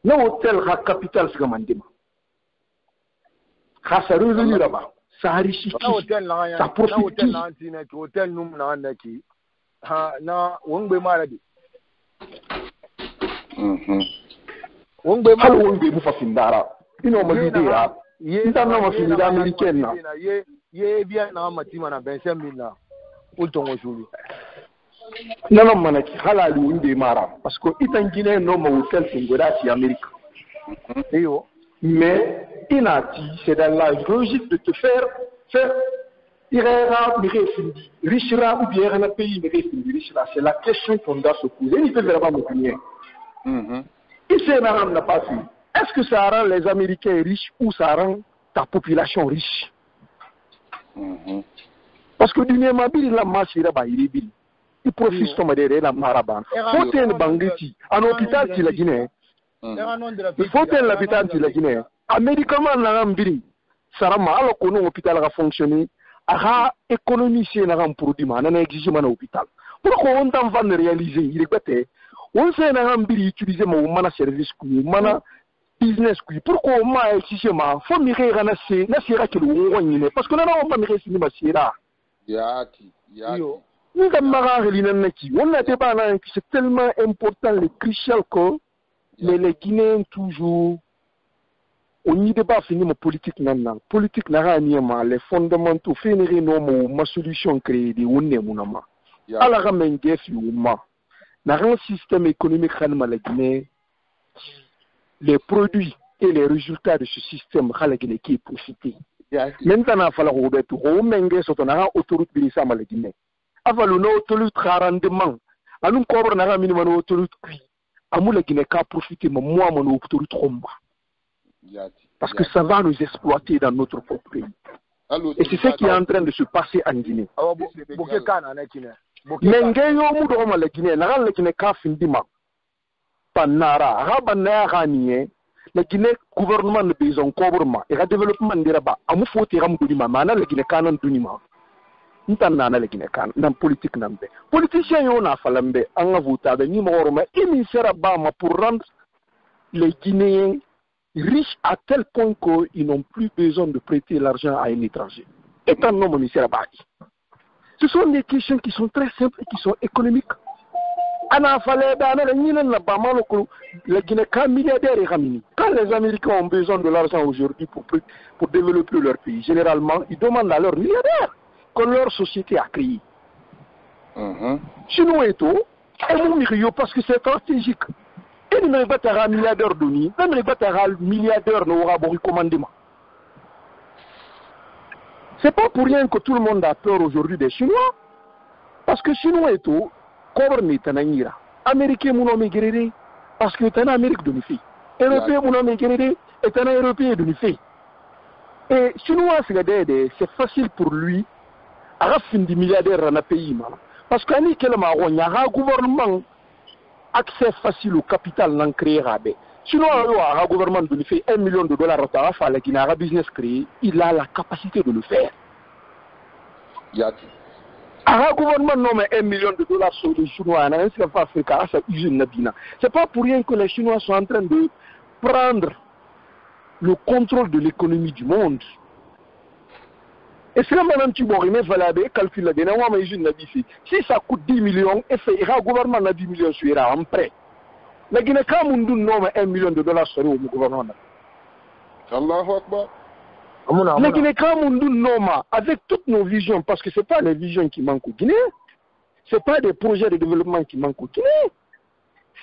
Non hôtel la capitale c'est Mandema. Ça revenu là-bas. Ça enrichit qui? Ça profite qui? Hôtel nous na qui? Na wongbe maradi. Wongbe maradi wongbe mu fafindara. Ino malidera. Ita na mafindara américaine na. Ye bien na matimana 25 000 na. Ultongo juli. Non, manaki halali wongbe mara parce que itangine no mo hôtel singoda ci Amérique. Mais inati c'est dans la logique de te faire irera mirefindi richra ou bien un pays mirefindi richra, c'est la question qu'on doit se poser. Il peut vraiment me punir. Ici n'a pas vu. Est-ce que ça rend les Américains riches ou ça rend ta population riche? Parce que du Niamabili la masse ira iribil. Il profite comme derrière la maraban. Faut une bangiti en hôpital de la Guinée. Il faut un l'hôpital de la Guinée. Américains n'a ambiri. Sarama alors que nos hôpital a fonctionné. A économisé n'a pas produit, n'a pas exigé mon hôpital. Pourquoi on t'en va réaliser? Il est bête. On sait n'a ambiri utiliser mon mana service mana business pourquoi on m'a exigé ma faut mirer ranasser n'a sera que le roi parce que là on va mirer cinéma sera. Yaki. Nous avons on a débat là c'est tellement important le crucial que les Guinéens toujours on y débat fini ma politique nan politique n'a rien les fondamentaux finir non ma solution créée de on est mon ama ala ramen def yuma n'a un système économique ranma la Guinée les produits et les résultats de ce système la Guinée qui est profité maintenant il faut la remettre au mengue sur ton autoroute bilisa la Guinée avant no autoroute rendement alun cobre n'a minimum autoroute qui amou la Guinée qui a profité moi mon autoroute romba. Parce que ça va nous exploiter dans notre propre pays. Et c'est ce qui est en train de se passer en Guinée. Mengeyo mudoma la Guinée, la Guinée ka findima. Panara, rabanaya raniye, la Guinée gouvernement de besoin cobrement et le développement de là-bas. Amu foti ram dunima, mana la Guinée kanan dunima. Ntana la Guinée kan, dans politique nambe. Politiciens yo na falambe, anga vota de ni moroma, émissaire bama pour rendre les Guinéens riches à tel point qu'ils n'ont plus besoin de prêter l'argent à un étranger. Étant non ministère Badi. Ce sont des questions qui sont très simples et qui sont économiques. La Guinée est milliardaire et ramini. Quand les Américains ont besoin de l'argent aujourd'hui pour développer leur pays, généralement, ils demandent à leurs milliardaires que leur société a créé. Chinois et tout, parce que c'est stratégique. Et nous n'avons pas un milliardaire d'Uni, nous n'avons pas un milliardaire de commandement. C'est pas pour rien que tout le monde a peur aujourd'hui des Chinois. Parce que Chinois et tout, comme est un Américain, mon homme est parce que c'est un Amérique de l'Unifi. Européen, mon homme est un Européen de l'Unifi. Et Chinois, c'est facile pour lui, à rafiner des milliardaires dans un pays. Parce qu'il y a un gouvernement accès facile au capital non créé rabais. Sinon, un gouvernement de fait $1 million à faire la Guinée, un business créé, il a la capacité de le faire. Un gouvernement nomme $1 million sur les Chinois, un chef africain, sa usine Nabina. C'est pas pour rien que les Chinois sont en train de prendre le contrôle de l'économie du monde. Et c'est là même tu vois, il fallait calculer si ça coûte 10 millions, et le gouvernement a 10 millions sur un prêt. La Guinée, quand on donne $1 million sur le gouvernement. Allahu Akbar. La Guinée, quand on donne avec toutes nos visions, parce que ce n'est pas les visions qui manquent au Guinée, ce n'est pas des projets de développement qui manquent au Guinée,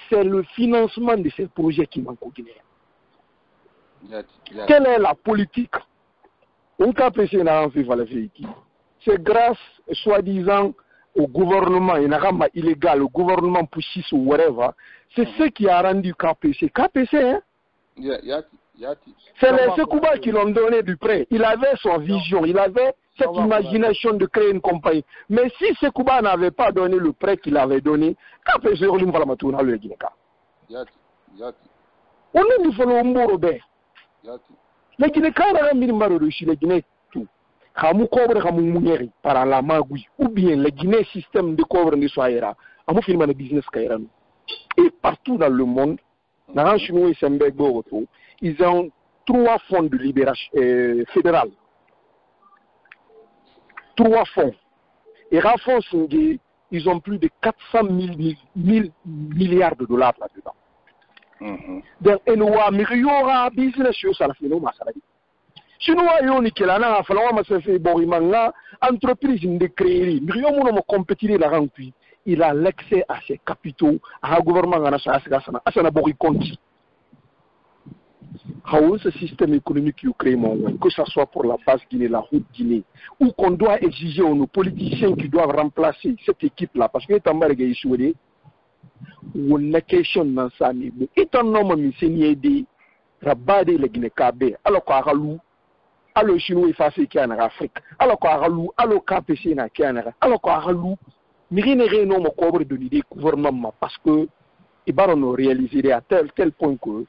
c'est le financement de ces projets qui manquent au Guinée. Quelle est la politique? C'est grâce, soi-disant, au gouvernement, illégal, au gouvernement poussiste ou whatever, c'est ce qui a rendu KPC. KPC, hein? C'est les Sekouba qui l'ont donné du prêt. Il avait son vision, il avait cette imagination de créer une compagnie. Mais si Sekouba n'avait pas donné le prêt qu'il avait donné, KPC, on le Guinée. On est du Folombo Robert. Les Guinéens, les Guinéens, tout. Par la magouille. Ou bien le Guinée système de couvre de Soaïra. On fait un business Kairano. Et partout dans le monde, ils ont 3 fonds de libération fédéral. 3 fonds. Et Rafon Singé, ils ont plus de 400 000 milliards de dollars là-dedans. Donc, il y a business sur ça. Sinon, il y a une entreprise de créer. Il a l'accès à ses capitaux, à un gouvernement à ce système économique qui crée, que ce soit pour la base Guinée, la route Guinée, ou qu'on doit exiger aux politiciens qui doivent remplacer cette équipe-là, parce que on a question dans ça niveau et un homme m'enseigne des rabade les Guinée-Cabé alors qu'aralou alors chinois effacé qui en Afrique alors qu'aralou alors KPC na qui en alors qu'aralou mirine non mo cobre de l'idée gouvernement parce que ils vont réaliser à tel point que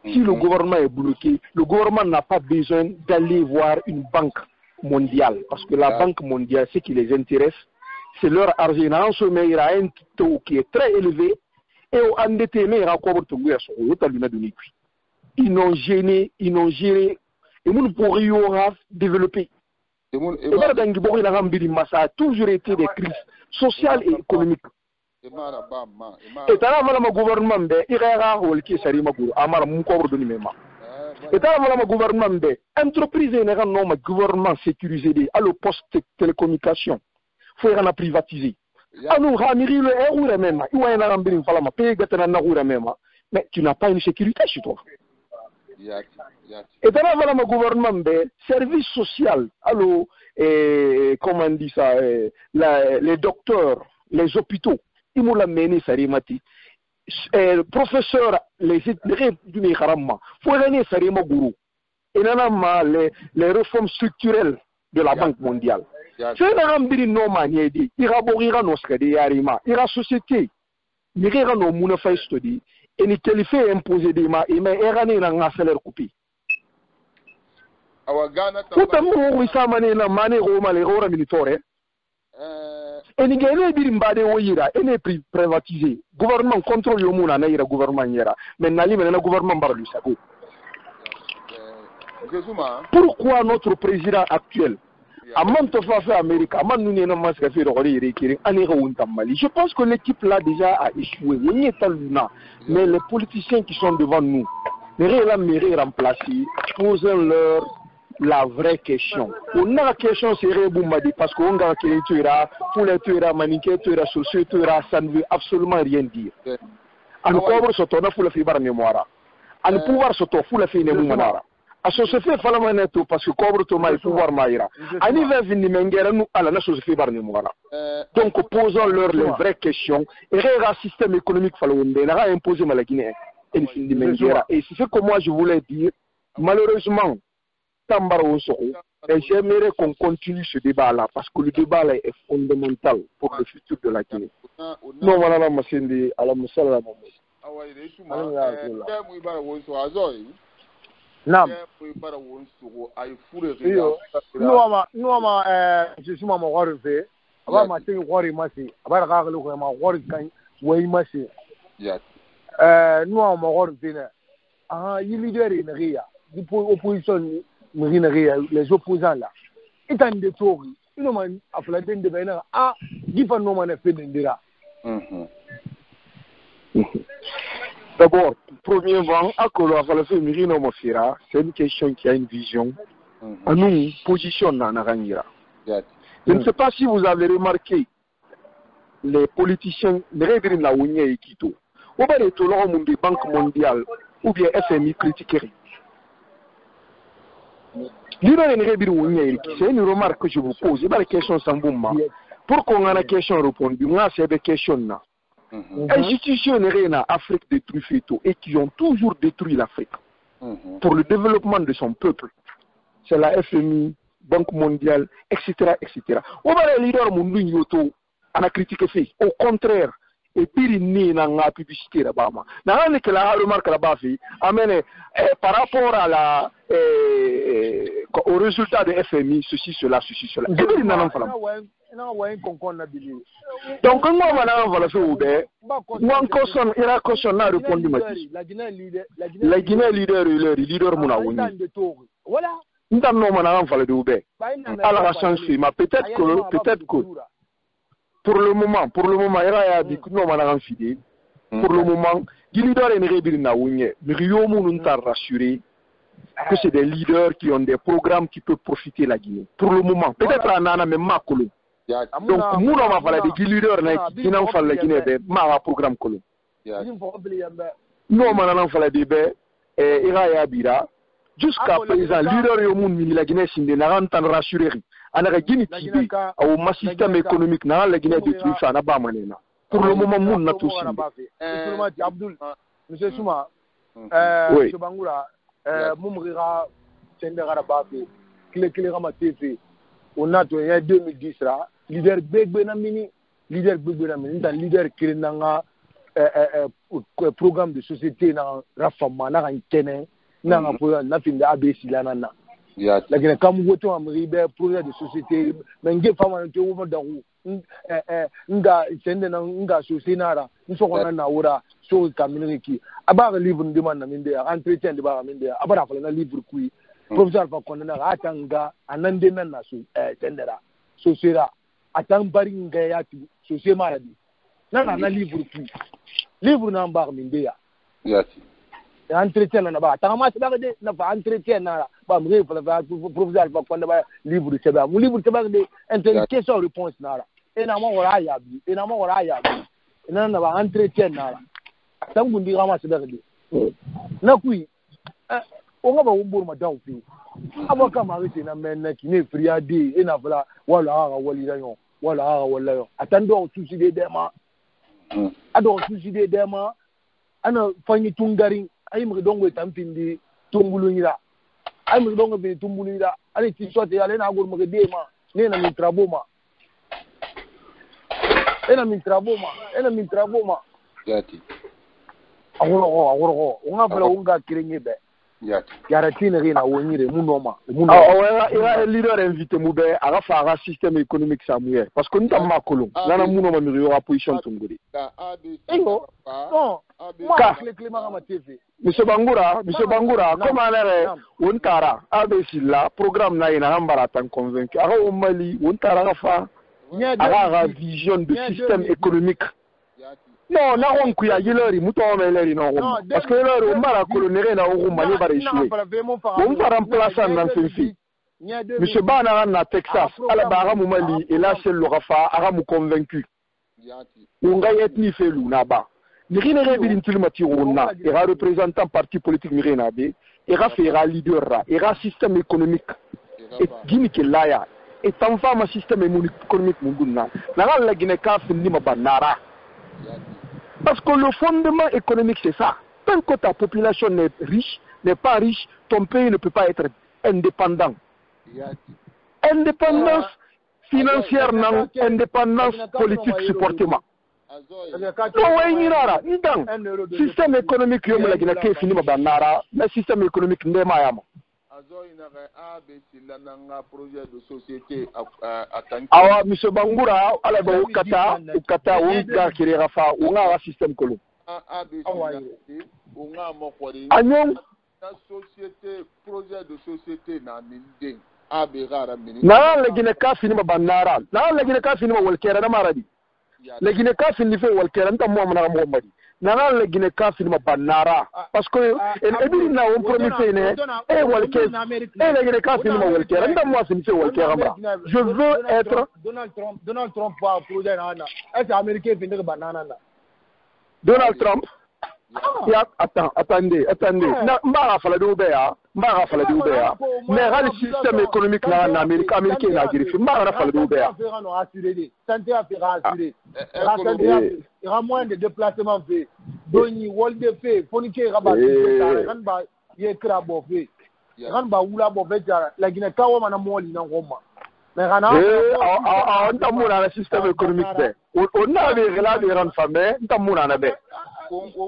si le gouvernement est bloqué, le gouvernement n'a pas besoin d'aller voir une banque mondiale parce que la banque mondiale, ce qui les intéresse, c'est leur argent sommet il a un taux qui est très élevé et au endettement ils n'ont gêné, ils n'ont géré et nous pourrions développer. Et ça a toujours été des crises sociales et économiques. Et t'as le gouvernement il y a un qui s'est remis à mon corps de numéro. Et t'as le gouvernement entreprise et un gouvernement sécurisé à le poste télécommunication. Faut en privatiser. Mais tu n'as pas une sécurité chez toi. Et dans le gouvernement, service social, alors, comment on dit ça, les docteurs, les hôpitaux, ils m'ont mené ça rimati. Professeur, les du Harama, faut gagner ça gourou. Et les réformes structurelles de la Banque mondiale. C'est un ambiri no maniedi, ira borira no skade yarima, ira société, mirira no munafai study, et ni qualifié imposé des ma, et mais erane na salaire coupé. Utamu wisa mane na mane roma le rora militore. Et ni gagné birimbade woyira, et n'est privatisé. Gouvernement contrôle yo muna na ira gouvernement yera, mais nali mais na gouvernement barlu sago. Pourquoi notre président actuel je pense que l'équipe là déjà a échoué. Mais les politiciens qui sont devant nous, les remplacer, posons-leur la vraie question. On a la question c'est parce qu'on a pour les tueurs maniqués, tueurs sociaux, ça ne veut absolument rien dire. À nous pouvoir se tourner pour le fibre mémoire. À nous pouvoir se tourner pour le fibre mémoire. A société falamaneto parce que cobre Thomas et pouvoir maïra. À niveau vinimengera nous à la société barnemora. Donc posons-leur les vraies questions et un système économique falonde n'a imposé à la Guinée et et c'est ce que moi je voulais dire. Malheureusement, Tambaro Soro, et j'aimerais qu'on continue ce débat là parce que le débat là est fondamental pour le futur de la Guinée. Non voilà la machine à la musala Nam. Nuama je suis mon rêve. Aba ma te wori masi. Aba ka ga lu ko ma wori kan wey masi. Nuama mo rêve ne. Ah yi leader ne riya. opposition les opposants là étant de tori ino man afla den de bena gifa no man fait ndira. D'abord, premièrement, c'est une question qui a une vision. À nous, position dans Narangira. Je ne sais pas si vous avez remarqué les politiciens, les règles de la Union et Quito. Ou bien les tolérants de la Banque mondiale ou bien FMI critiqués. C'est une remarque que je vous pose. Il y a des questions sans boum. Pour qu'on ait une question répondue, c'est des questions là. Institutions en Afrique détruites et qui ont toujours détruit l'Afrique pour le développement de son peuple. C'est la FMI, Banque mondiale, etc. etc. On va les leaders mondiaux on a critiqué fait. Au contraire, et puis il n'y a pas publicité là-bas. N'a que la remarque là-bas fait. Par rapport à la au résultat de FMI, ceci, cela. Donc, quand on va le faire, on va caution na répondu la Guinée leader Moulaouni. Voilà. Nous avons fait le faire. Alors, la chance, mais peut-être que pour le moment, il y a des gens qui ont fidèle. Pour le moment, les leaders sont rassurés que c'est des leaders qui ont des programmes qui peuvent profiter de la Guinée. Pour le moment, peut-être en a même Makolo. Donc, nous avons parlé des leaders qui n'ont pas la Guinée, mais un programme Kolo. Nous avons parlé des Ira Bira. Jusqu'à présent, les leaders de la Guinée sont rassurés. On a Guinée Tibé, au système économique, la Guinée détruit ça. Pour le moment, nous avons tous. Monsieur Souma, M. Bangoura, Moumrira, Tendera Babe, Clé-Clé-Rama TV, on a 2010, leader Begbenamini, leader qui est programme de société dans Rafama, dans Kenen, dans la ABC, là. La Guinée, comme vous avez un projet de société, mais il y a pas mal de gens nga sosinara nsokona na ura so community abara livre ndimana minde entretien de bara minde abara fala na livre kui professeur fa konna atanga anande nan na so tendera so sera atang bari nga yati so se maradi na livre kui livre na bar minde ya yati entretien na ba tanga ma de na fa entretien na ba mre fala professeur fa konna ba livre se ba mu livre se ba de question réponse na et na mo wala ya bi et na mo wala ya bi na na ba entretien na tangu ndi rama sebere na kui o ngaba umbur ma daw fi abo kama rete na men na kine friade e na fala wala ha wali dayo wala ha wala yo atando suicide dema ado suicide dema ana fanyi tungari ay mi dongo tampindi tungulu nyira ay mi dongo bi tumbulu nyira ani ti sote yale na gor ma dema ne na mi traboma ena min traboma yati agoro unga bala unga kirenge be yati yarati ne rina wonyire munoma ira leader invité mu be aga fa système économique samuel parce que nous tamma kolon nana munoma mi yo position tunguri non ka Monsieur Bangoura, comment aller on tara ABC la programme na ina hambara tan convaincu aga au Mali on tara fa la vision de système économique. Non, na on kuya yelori muto meleri non parce que le mara colonere na o mali ba échouer. On va remplacer dans ce fi. Monsieur Bana na Texas, ala ba mu Mali et là c'est le rafa ara mu convaincu. On ga yetni felu na ba. Ni rine rebi intilmati ronna, era représentant parti politique mi rena be, era fera leader ra, era système économique. Et gini ke laya. Et tant femme système économique munduna la Guinée ka fini ma banara parce que le fondement économique c'est ça. Tant que ta population n'est pas riche, ton pays ne peut pas être indépendant. Indépendance financière non, indépendance politique supportement. Système économique yo la Guinée ka fini ma banara, mais système économique ndema yama. Projet de société awa monsieur Bangoura ala ba ukata unga kirera fa unga système kolo anyon La société, projet de société na minding. Abirara mini. Na la Guinée ka fini ma banara. Na la Guinée ka fini ma walkera na maradi. La Guinée ka fini fe walkera nta mo na mo madi. Na la Guinée ka fini ma banara parce que ebi na on promet ne e walkera. E la Guinée ka fini ma walkera nta mo fini fe walkera ma. Je veux être Donald Trump va projet na na. Est américain fini de banana na. Donald Trump. Attendez. Mbara fala do beya. Mais le système économique là en Amérique, américain n'a griffe. Mbara fala do beya. Santé a fait rassurer. Il y aura moins de déplacements faits. Doni, Wolde fait, Fonike Rabat, Ranba, Yekrabo fait. Ranba Oula Bobet, la Guinée Kawa Manamoli dans Roma. Mais Rana, on t'a mouru dans le système économique. On a des relations de rendre famille, on t'a mouru dans le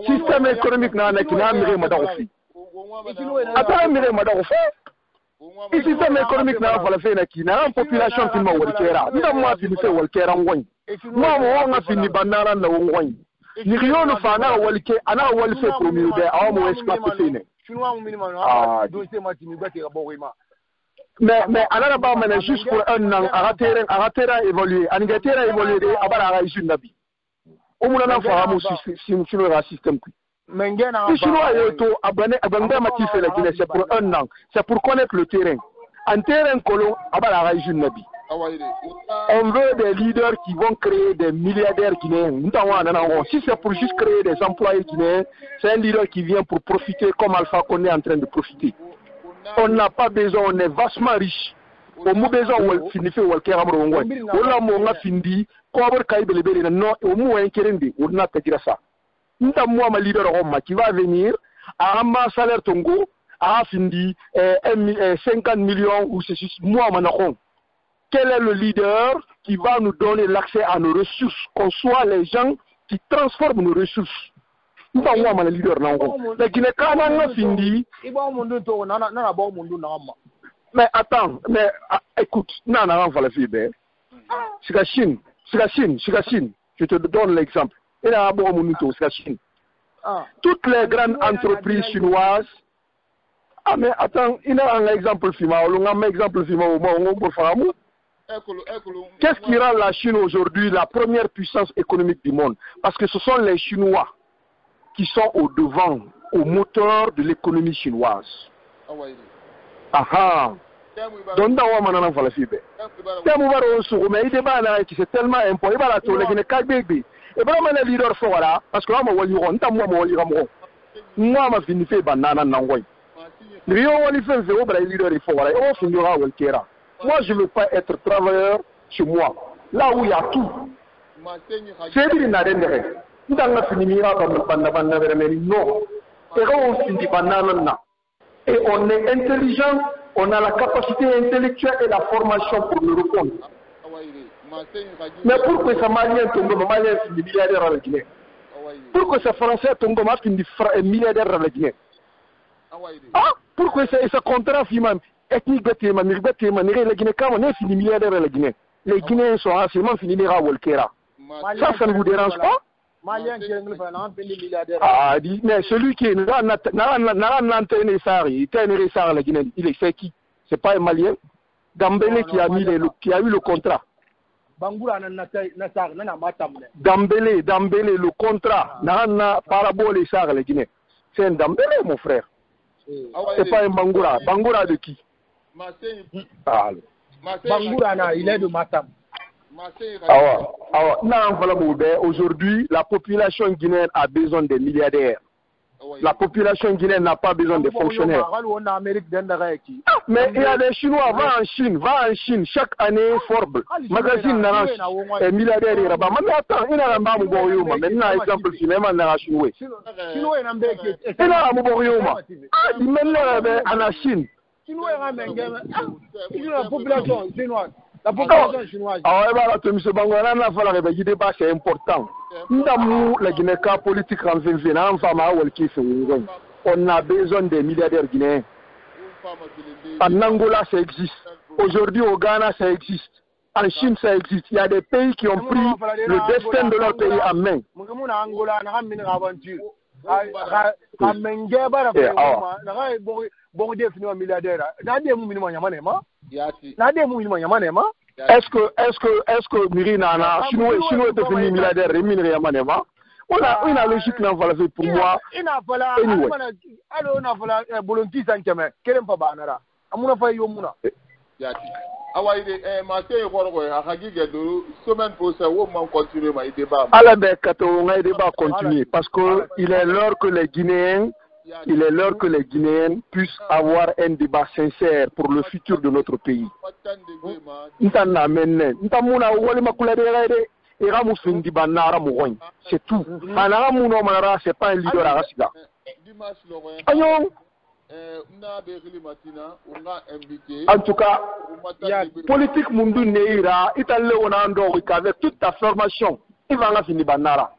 système économique n'a pas miré Madarofi. Attends, miré Madarofi. Le système économique n'a pas fait n'a une population qui m'a walkera. Nous avons fini fait walkera en Wayne. Moi, on a fini banara na Wayne. Ni rien ne fait ana walke, ana walfe premier de a mo exploiter fini. Chinois au minimum, donc c'est moi qui me battre borima. Mais alors ba mener juste pour un an à évoluer, en Angleterre évoluer abara ici nabi. Au moins on fa mo système qui. Si Chinois est au abonné mati fait la Guinée c'est pour un an, c'est pour connaître le terrain. En terrain colon abara ici nabi. On veut des leaders qui vont créer des milliardaires guinéens. Si c'est pour juste créer des employés guinéens, c'est un leader qui vient pour profiter comme Alpha qu'on est en train de profiter. On n'a pas besoin, on est vastement riche. On a besoin de finir Walker Amron. On a fini, Kober Kaibele, non, au moins un Kerendi, on a fait ça. Nous avons un leader Roma qui va venir à un salaire Tongo, à fini 50 millions ou c'est juste moi, Manachon. Quel est le leader qui va nous donner l'accès à nos ressources, qu'on soit les gens qui transforment nos ressources? Nous avons un leader. Mais attends, écoute, c'est la Chine. Je te donne l'exemple. Toutes les grandes entreprises chinoises. Ah, mais attends, il y a un exemple. Qu'est-ce qui rend la Chine aujourd'hui la première puissance économique du monde? Parce que ce sont les Chinois qui sont au devant, au moteur de l'économie chinoise. Donc, c'est tellement important. Et vraiment, les leaders sont là, parce que moi, je finis faire banana. Moi, je ne veux pas être travailleur chez moi, là où il y a tout. C'est bien, il n'y a non. Et on est intelligent, on a la capacité intellectuelle et la formation pour le répondre. Mais pourquoi ce Malien tombe, Malien finit milliardaire à la Guinée? Pourquoi ce Français tombe, finit milliardaire à la Guinée? Pourquoi ce contrat finit ethnique bâtiment, les Guinéens fini milliardaires à la Guinée. Les Guinéens sont absolument finis à Walkera. Ça ne vous dérange pas? Ah, mais celui qui est il est fait qui? C'est pas un Malien. Dambélé qui a eu le contrat. Dambélé, le contrat. Parabole et ça, la Guinée. C'est un Dambélé, mon frère. C'est pas un Bangoura. Bangoura de qui? Bangoura, il est de Matam. Aujourd'hui, la population guinéenne a besoin des milliardaires. La population guinéenne n'a pas besoin de fonctionnaires. Mais il y a des Chinois, va en Chine, chaque année, Forbes, magazine et milliardaires. Mais attends, il y a un Borio, maintenant, exemple, finalement, il y a un Chinois. Il y a un Borio, il y a un Chine. La population chinoise. La population chinoise. C'est important. La Guinée politique on a besoin des milliardaires guinéens. En Angola, ça existe. Aujourd'hui, au Ghana, ça existe. En Chine, ça existe. Il y a des pays qui ont pris le destin de leur pays en main. menge bara fa na ga bon définir milliardaire na de mu minimum yamane ma na de mu minimum yamane ma est-ce que Mirina na chinois définir milliardaire minimum yamane ma on a logique nan vala pour moi ina vala alors on a vala volonté sankeme kelem pa banara amuna fa yomuna awaide mate yorgo hakige do semaine prochaine wo man continuer ma débat ala be kato ngai débat continuer parce que il est l'heure que les Guinéens puissent avoir un débat sincère pour le futur de notre pays. Ntana menne ntamuna wali makula de gaide ira musundi banara mugoy c'est tout anara muno manara c'est pas un leader arasiga ayo en tout cas, politique mundu neira, italie on a avec toute ta formation, il va la finir banara.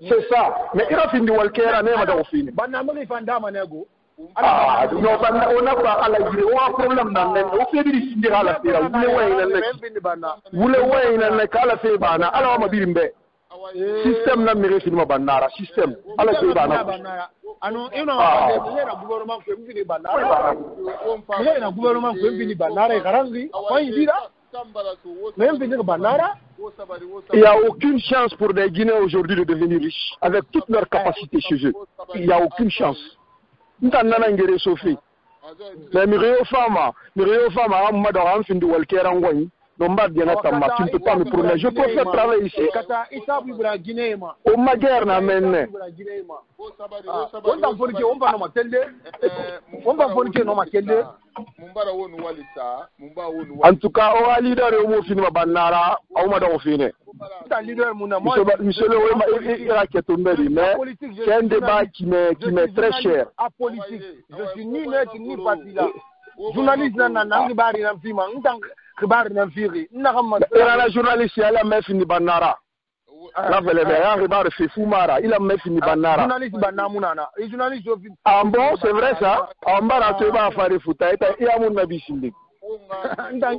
C'est ça. Mais il a fini Walkera, n'est pas fini. Banamari fanda manego. Ah, non, on a pas à la vie, on a un problème dans le on fait des signes à la terre. Vous le voyez, il a qu'à la faire bana. Alors, on m'a dit, système n'a mérité fini banara, système. Alors, c'est banara. Ano ino na gouvernement ko mbini banara ile na gouvernement ko mbini banara garangi kwa indira même mbini banara il y a aucune chance pour les Guinéens aujourd'hui de devenir riches avec toutes leurs capacités chez eux il y a aucune chance ntana ngere sofi mais mirio fama amado am findi walkera ngoni non pas bien attendre tu ne peux pas me promener je préfère travailler ici kata isabu bra Guinée ma o maguerre na menne on va politique on va no matende on va politique no matende mumbara wonu walisa mumba wonu en tout cas o leader o mo fini banara o ma do fini ta leader muna moi monsieur le wema ira ketomberi mais c'est un débat qui m'est très cher à politique je suis ni net ni parti là journaliste na nangi bari na fima ntang khibar na firi nakama la journaliste ala mefini banara la vele ya khibar fi fumara ila mefini banara journaliste banamuna na journaliste ah bon c'est vrai ça ambara to ba fare futa ita ya mun nabi sindi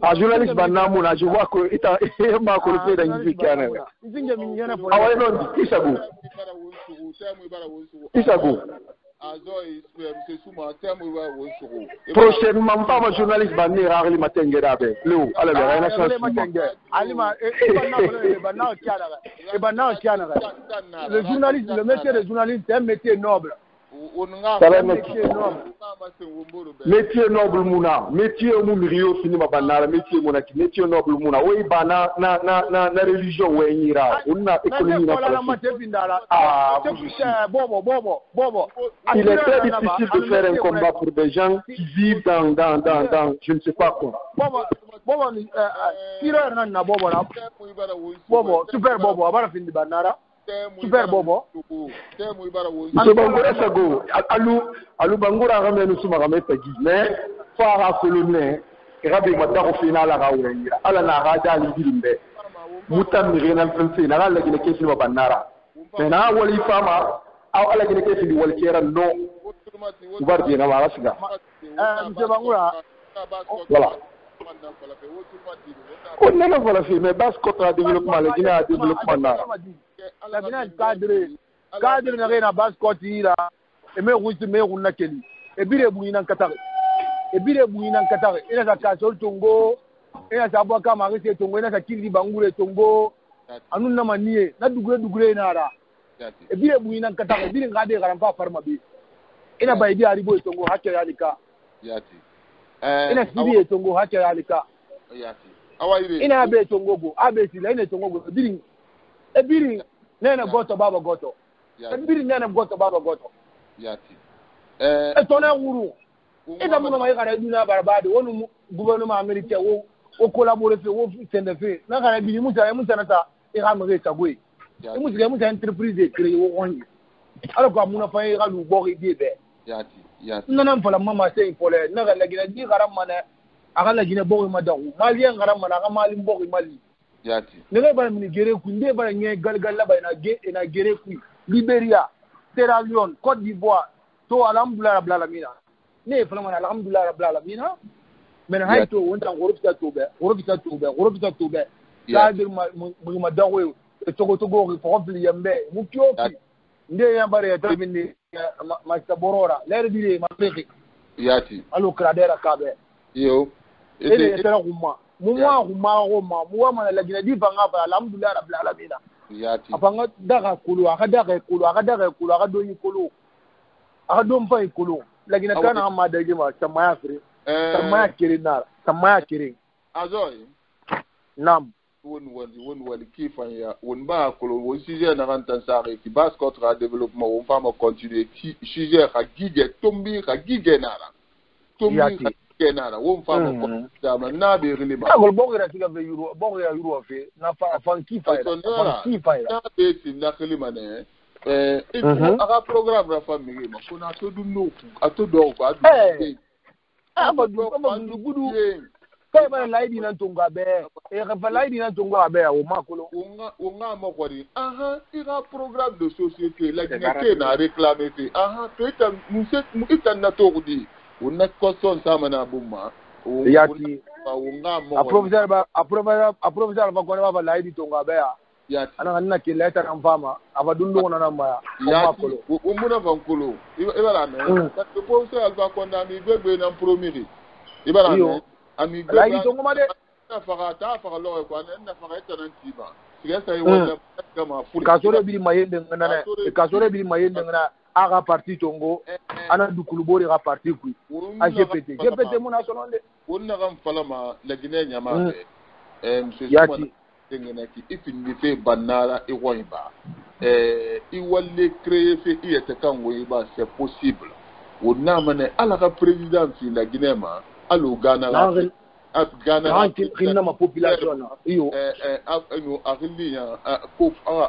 ah journaliste banamuna je vois que ita ma ko le da ngi kana nzinge minyana pour ah ouais non isago prochainement pas ma journaliste banni rarely matengera be leo ala be rena chance alima le journaliste le métier de journaliste c'est un métier noble métier noble muna métier mumiriyo fini mabanara métier muna ki métier noble muna oui bana na religion wenyira una économie na ah bobo il est très difficile de faire un combat pour des gens qui vivent dans je ne sais pas quoi bobo tireur na bobo super bobo abara fini banara super bobo so bangura sago alu bangura ramenu suma rameta gi mais fara kolone rabi matako final ala rawira ala na raja lidirinde mutam renal fense na la gine kefi ma banara mais na wali fama aw ala gine kefi wal kera no ubardi na wala siga monsieur bangura voilà on n'est pas la mais bas contre développement le Guinée a développement là la Guinée cadre na rena bas contre ira et me route me runa keli e bire buina katare ina za kasol tongo ina za boka marisi tongo ina za kili bangure tongo anun na manie na dugure na ra e bire buina katare bire ngade garampa farma bi ina baidi aribo tongo hakya yalika yati ina sibi tongo hakya yalika yati awaire ina be tongo go abeti la ina tongo go biri nena goto baba goto biri nena goto baba goto yati tona wuru ina muno mai kare duna barbade wonu gouvernement américain wo collaborer fe wo tende fe na kare biri muta ta ira mare tagwe muta entreprise créer wo onye alors ko muno fa ira lu bori dibe yati nana mfala mama say pole na la gina di garam mana aga la gina bori madawu malien garam mana aga mali bori mali yati ne ba mi gere ku nde ba nye galgal la ba na gere ku Liberia Sierra Leone Côte d'Ivoire to alhamdulillah rabbil alamin ne fala mana alhamdulillah rabbil alamin men hayto wonta gorofta tobe la dir ma dawe togo ko fili yambe mu kyoki nde ya bare to minni ma saborora lere dire ma peki yati alo kradera kabe yo ele tara kuma muwa mana la gina di fanga fa alhamdulillah rabbil alamin yati afanga daga kulu aka daga aka doni kulu aka don fa kulu la gina kana amma da gima tamaya fire tamaya kirin azoy nam won kifan ya won ba kulu won sujet na kan tan sare ki bas contre développement on va me continuer ki sujet ka gige tombi ka gige nara tombi kenara won fa mo da man na be rile ba ko bogira tiga be euro bogira euro fe na fa fan kifa na be sin na kelima ne il faut aga programme la famille ma ko na to du no ato do ko adu ba du gudu kay ba laidi nan tonga be fa laidi nan tonga be o makolo o nga mo ko di ira programme de société la gineke na réclamer fe peut-être mu itan na to di on a cosson ça mana bumma yati a professeur ba ko ba laidi tonga be yati ana na ke letter am fama aba dundu na ma yati o muna vankolo ibara ne parce que professeur alba ko na mi bebe na premier ibara ne ami bebe laidi tonga ma de na fara lo ko na fara etanan tiba sigasa yi wala kama full kasore bi mayende ngana aga parti tongo ana dukulubori ga parti ku a GPT muna sononde wonna gam falama la gine nyama monsieur yati tengena ki ifindi fe banara e woiba i walle créer fe iete kan woiba c'est possible wonna mane ala ga président fi la gine ma alo Ghana kinna ma population iyo anu agiliya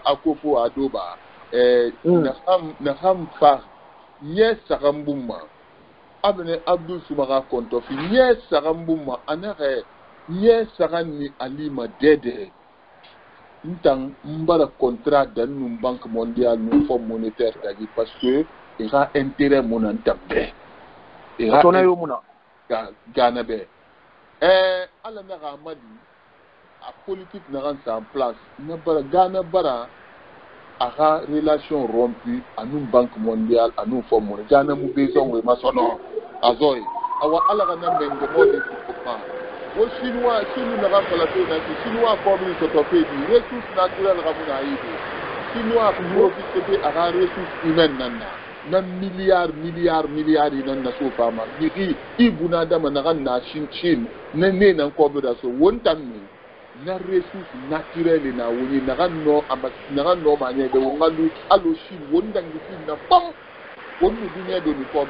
akofo adoba na ham fa nye sagambuma abne Abdul Sumaka konto fi nye sagambuma anare nye sagani alima dede ntang mbara contrat dans une banque mondiale nous fonds monétaire d'avis parce que il y a intérêt mon entambe et atona yo muna Ghana be ala na ramadi a politique na ran en place na bara Ghana bara a relation rompue à une banque mondiale à nous fonds monétaire Ghana mu besoin we masono azoy awa ala na mengo mode ko wo chinois na rapala to na chinois comme ils sont fait des ressources naturelles ramuna yido chinois pour profiter à ressources humaines na milliards nan na so fama ni ibuna da managan na shin ne nan ko da so wontan ni na ressources naturelles na woni na no ma ne da wongalu alo shi wondan gi na pam wonu dunya do ni ko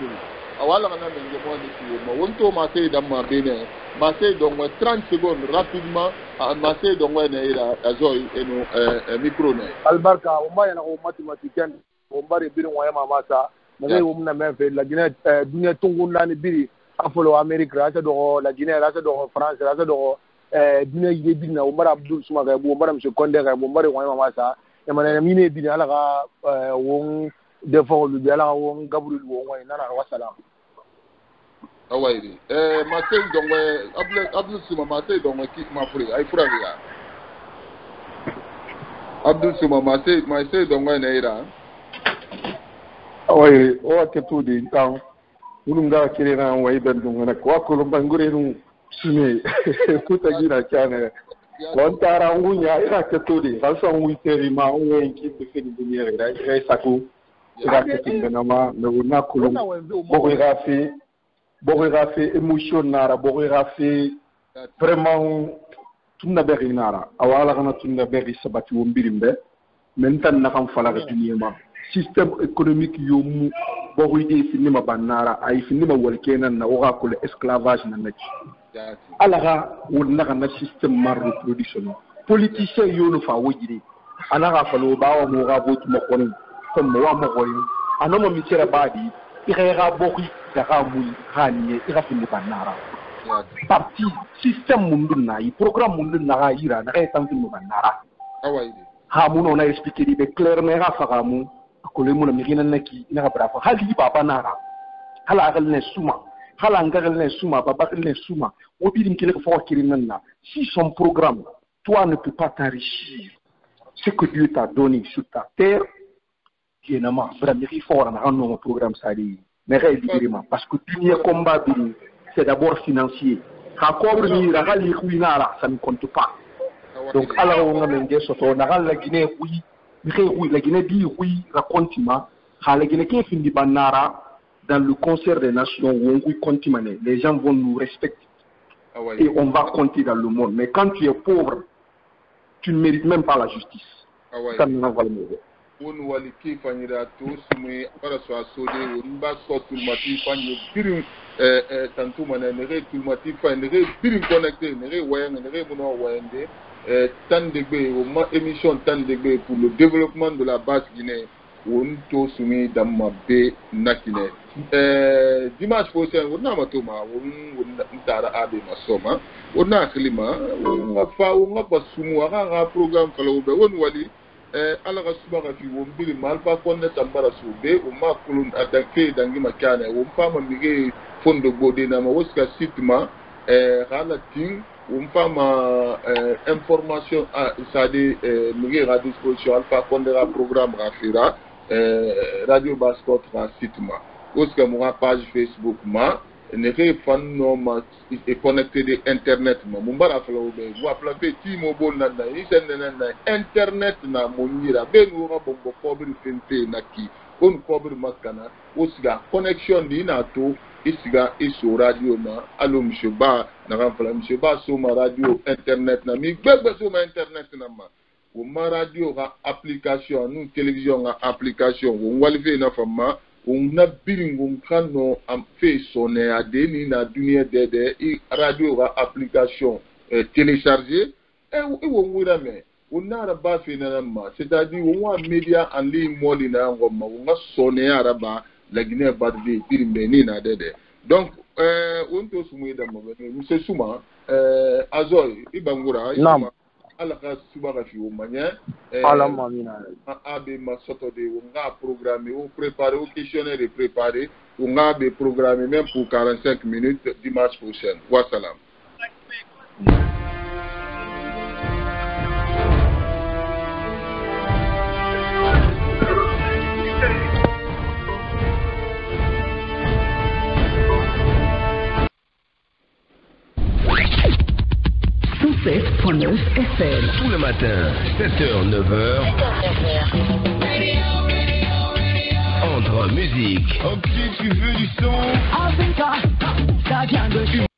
awala na mengo mo ni ci mo wonto ma sey dam ma bene ma sey donc 30 secondes rapidement ma sey donc ne ira azoy eno micro ne albarka o ma yana o mathématicien o mbare biri mo yama masa mo ngai o mna men fe la Guinée dunia tungu nani biri afolo Amerique rasa do la Guinée rasa do France rasa do dunia ye bina o mbara Abdul Sumaka o mbara monsieur Condé o mbare o yama masa e manana mine bina ala ga won defo lu ala won Gabriel won way nana wassalam awairi masay dongwe Abdul Suma masay dongwe ki ma furi ay fura ya Abdul Suma masay dongwe na ira awairi o ke tudi taw ulunga kirena way ben dongwe ko ko bangure nu sime kuta gira kana kontara ngunya ira ke tudi falso nguteri ma ngwen ki te fini dunyere da ira saku ira ke tindana ma na kulum Boga fait émotion nara boga fait vraiment tunna beri nara awala kana tunna beri sabati wombirimbe mentan na kan fala ga duniyama système économique yomu boga ide finima banara ay finima walkena na oga ko esclavage na nati alaga wonna kana système mar reproduction politicien yono fa wojiri alaga falo bawo mo ga botu mo kon comme wa mo koy anoma mi sera badi ira boki daga muy khaniye ira fini banara parti système mundun na yi programme mundun na ira na tan fini banara awaidi ha muno na expliquer di be clairement ha fagamu ko le muna mirina naki ina brafa hali baba nara hala agal ne suma hala ngagal ne suma baba ne suma o bi dim kile ko kirin na si son programme toi ne peux pas t'enrichir ce que Dieu t'a donné sur ta terre généralement vraiment fort dans un programme ça dit mais réellement parce que tout le combat c'est d'abord financier quand cobre ni la gali kuinara ça ne compte pas donc alors on a mengé soto na la Guinée oui la Guinée dit oui racontement la Guinée qui finit banara dans le concert des nations où on continue les gens vont nous respecter et on va compter dans le monde mais quand tu es pauvre tu ne mérites même pas la justice ça n'a pas le on wali ki fanyira to sume para so asode on ba so tulmati fanyo birin tantu mana ne re tulmati fan ne birin connecté ne re wayan ne re muno wayande tan de gbe o ma émission tan de gbe pour le développement de la base guinéenne on to sume damma be nakine dimanche prochain on na matoma on tara abe masoma on na klima on fa on ba sumu aga programme kala be on wali ala ga suba fi wo mbili malfa konne tambara sube o ma kulun adanke dangi makane o fama mige fondo gode na ma woska sitma hala ting o fama information ça de mige à disposition alfa konne ra programme rafira radio bascot ra sitma woska mo page facebook ma ne re fan no ma est connecté de internet ma mumbara flo be wa plan pe ti mo bon na na isen na internet na mo nyira be no ga bombo kobri fente na ki on kobri maskana osiga connection di na to isiga iso radio na alo monsieur ba na ran fala monsieur ba so ma radio internet na mi gbegbe so ma internet na ma o ma radio ga application nu télévision ga application o walive na fama on a bilingue kano am fait sonner à deni na dunia de radio ra application télécharger et on wira mais on a ba finalement c'est-à-dire on a média en ligne molina ngoma on a sonner araba la Guinée ba de bilimbe na de donc on to sumu da mo monsieur Souma azoy ibangura ala ka subaka fi o manya ala mamina abe masoto de on a programmé ou préparé au questionnaire et préparé on a be programmé même pour 45 minutes dimanche prochain wa salam FM. Tout le matin, 7h, 9h. Entre musique. Ok, tu veux du son? Africa, ça vient de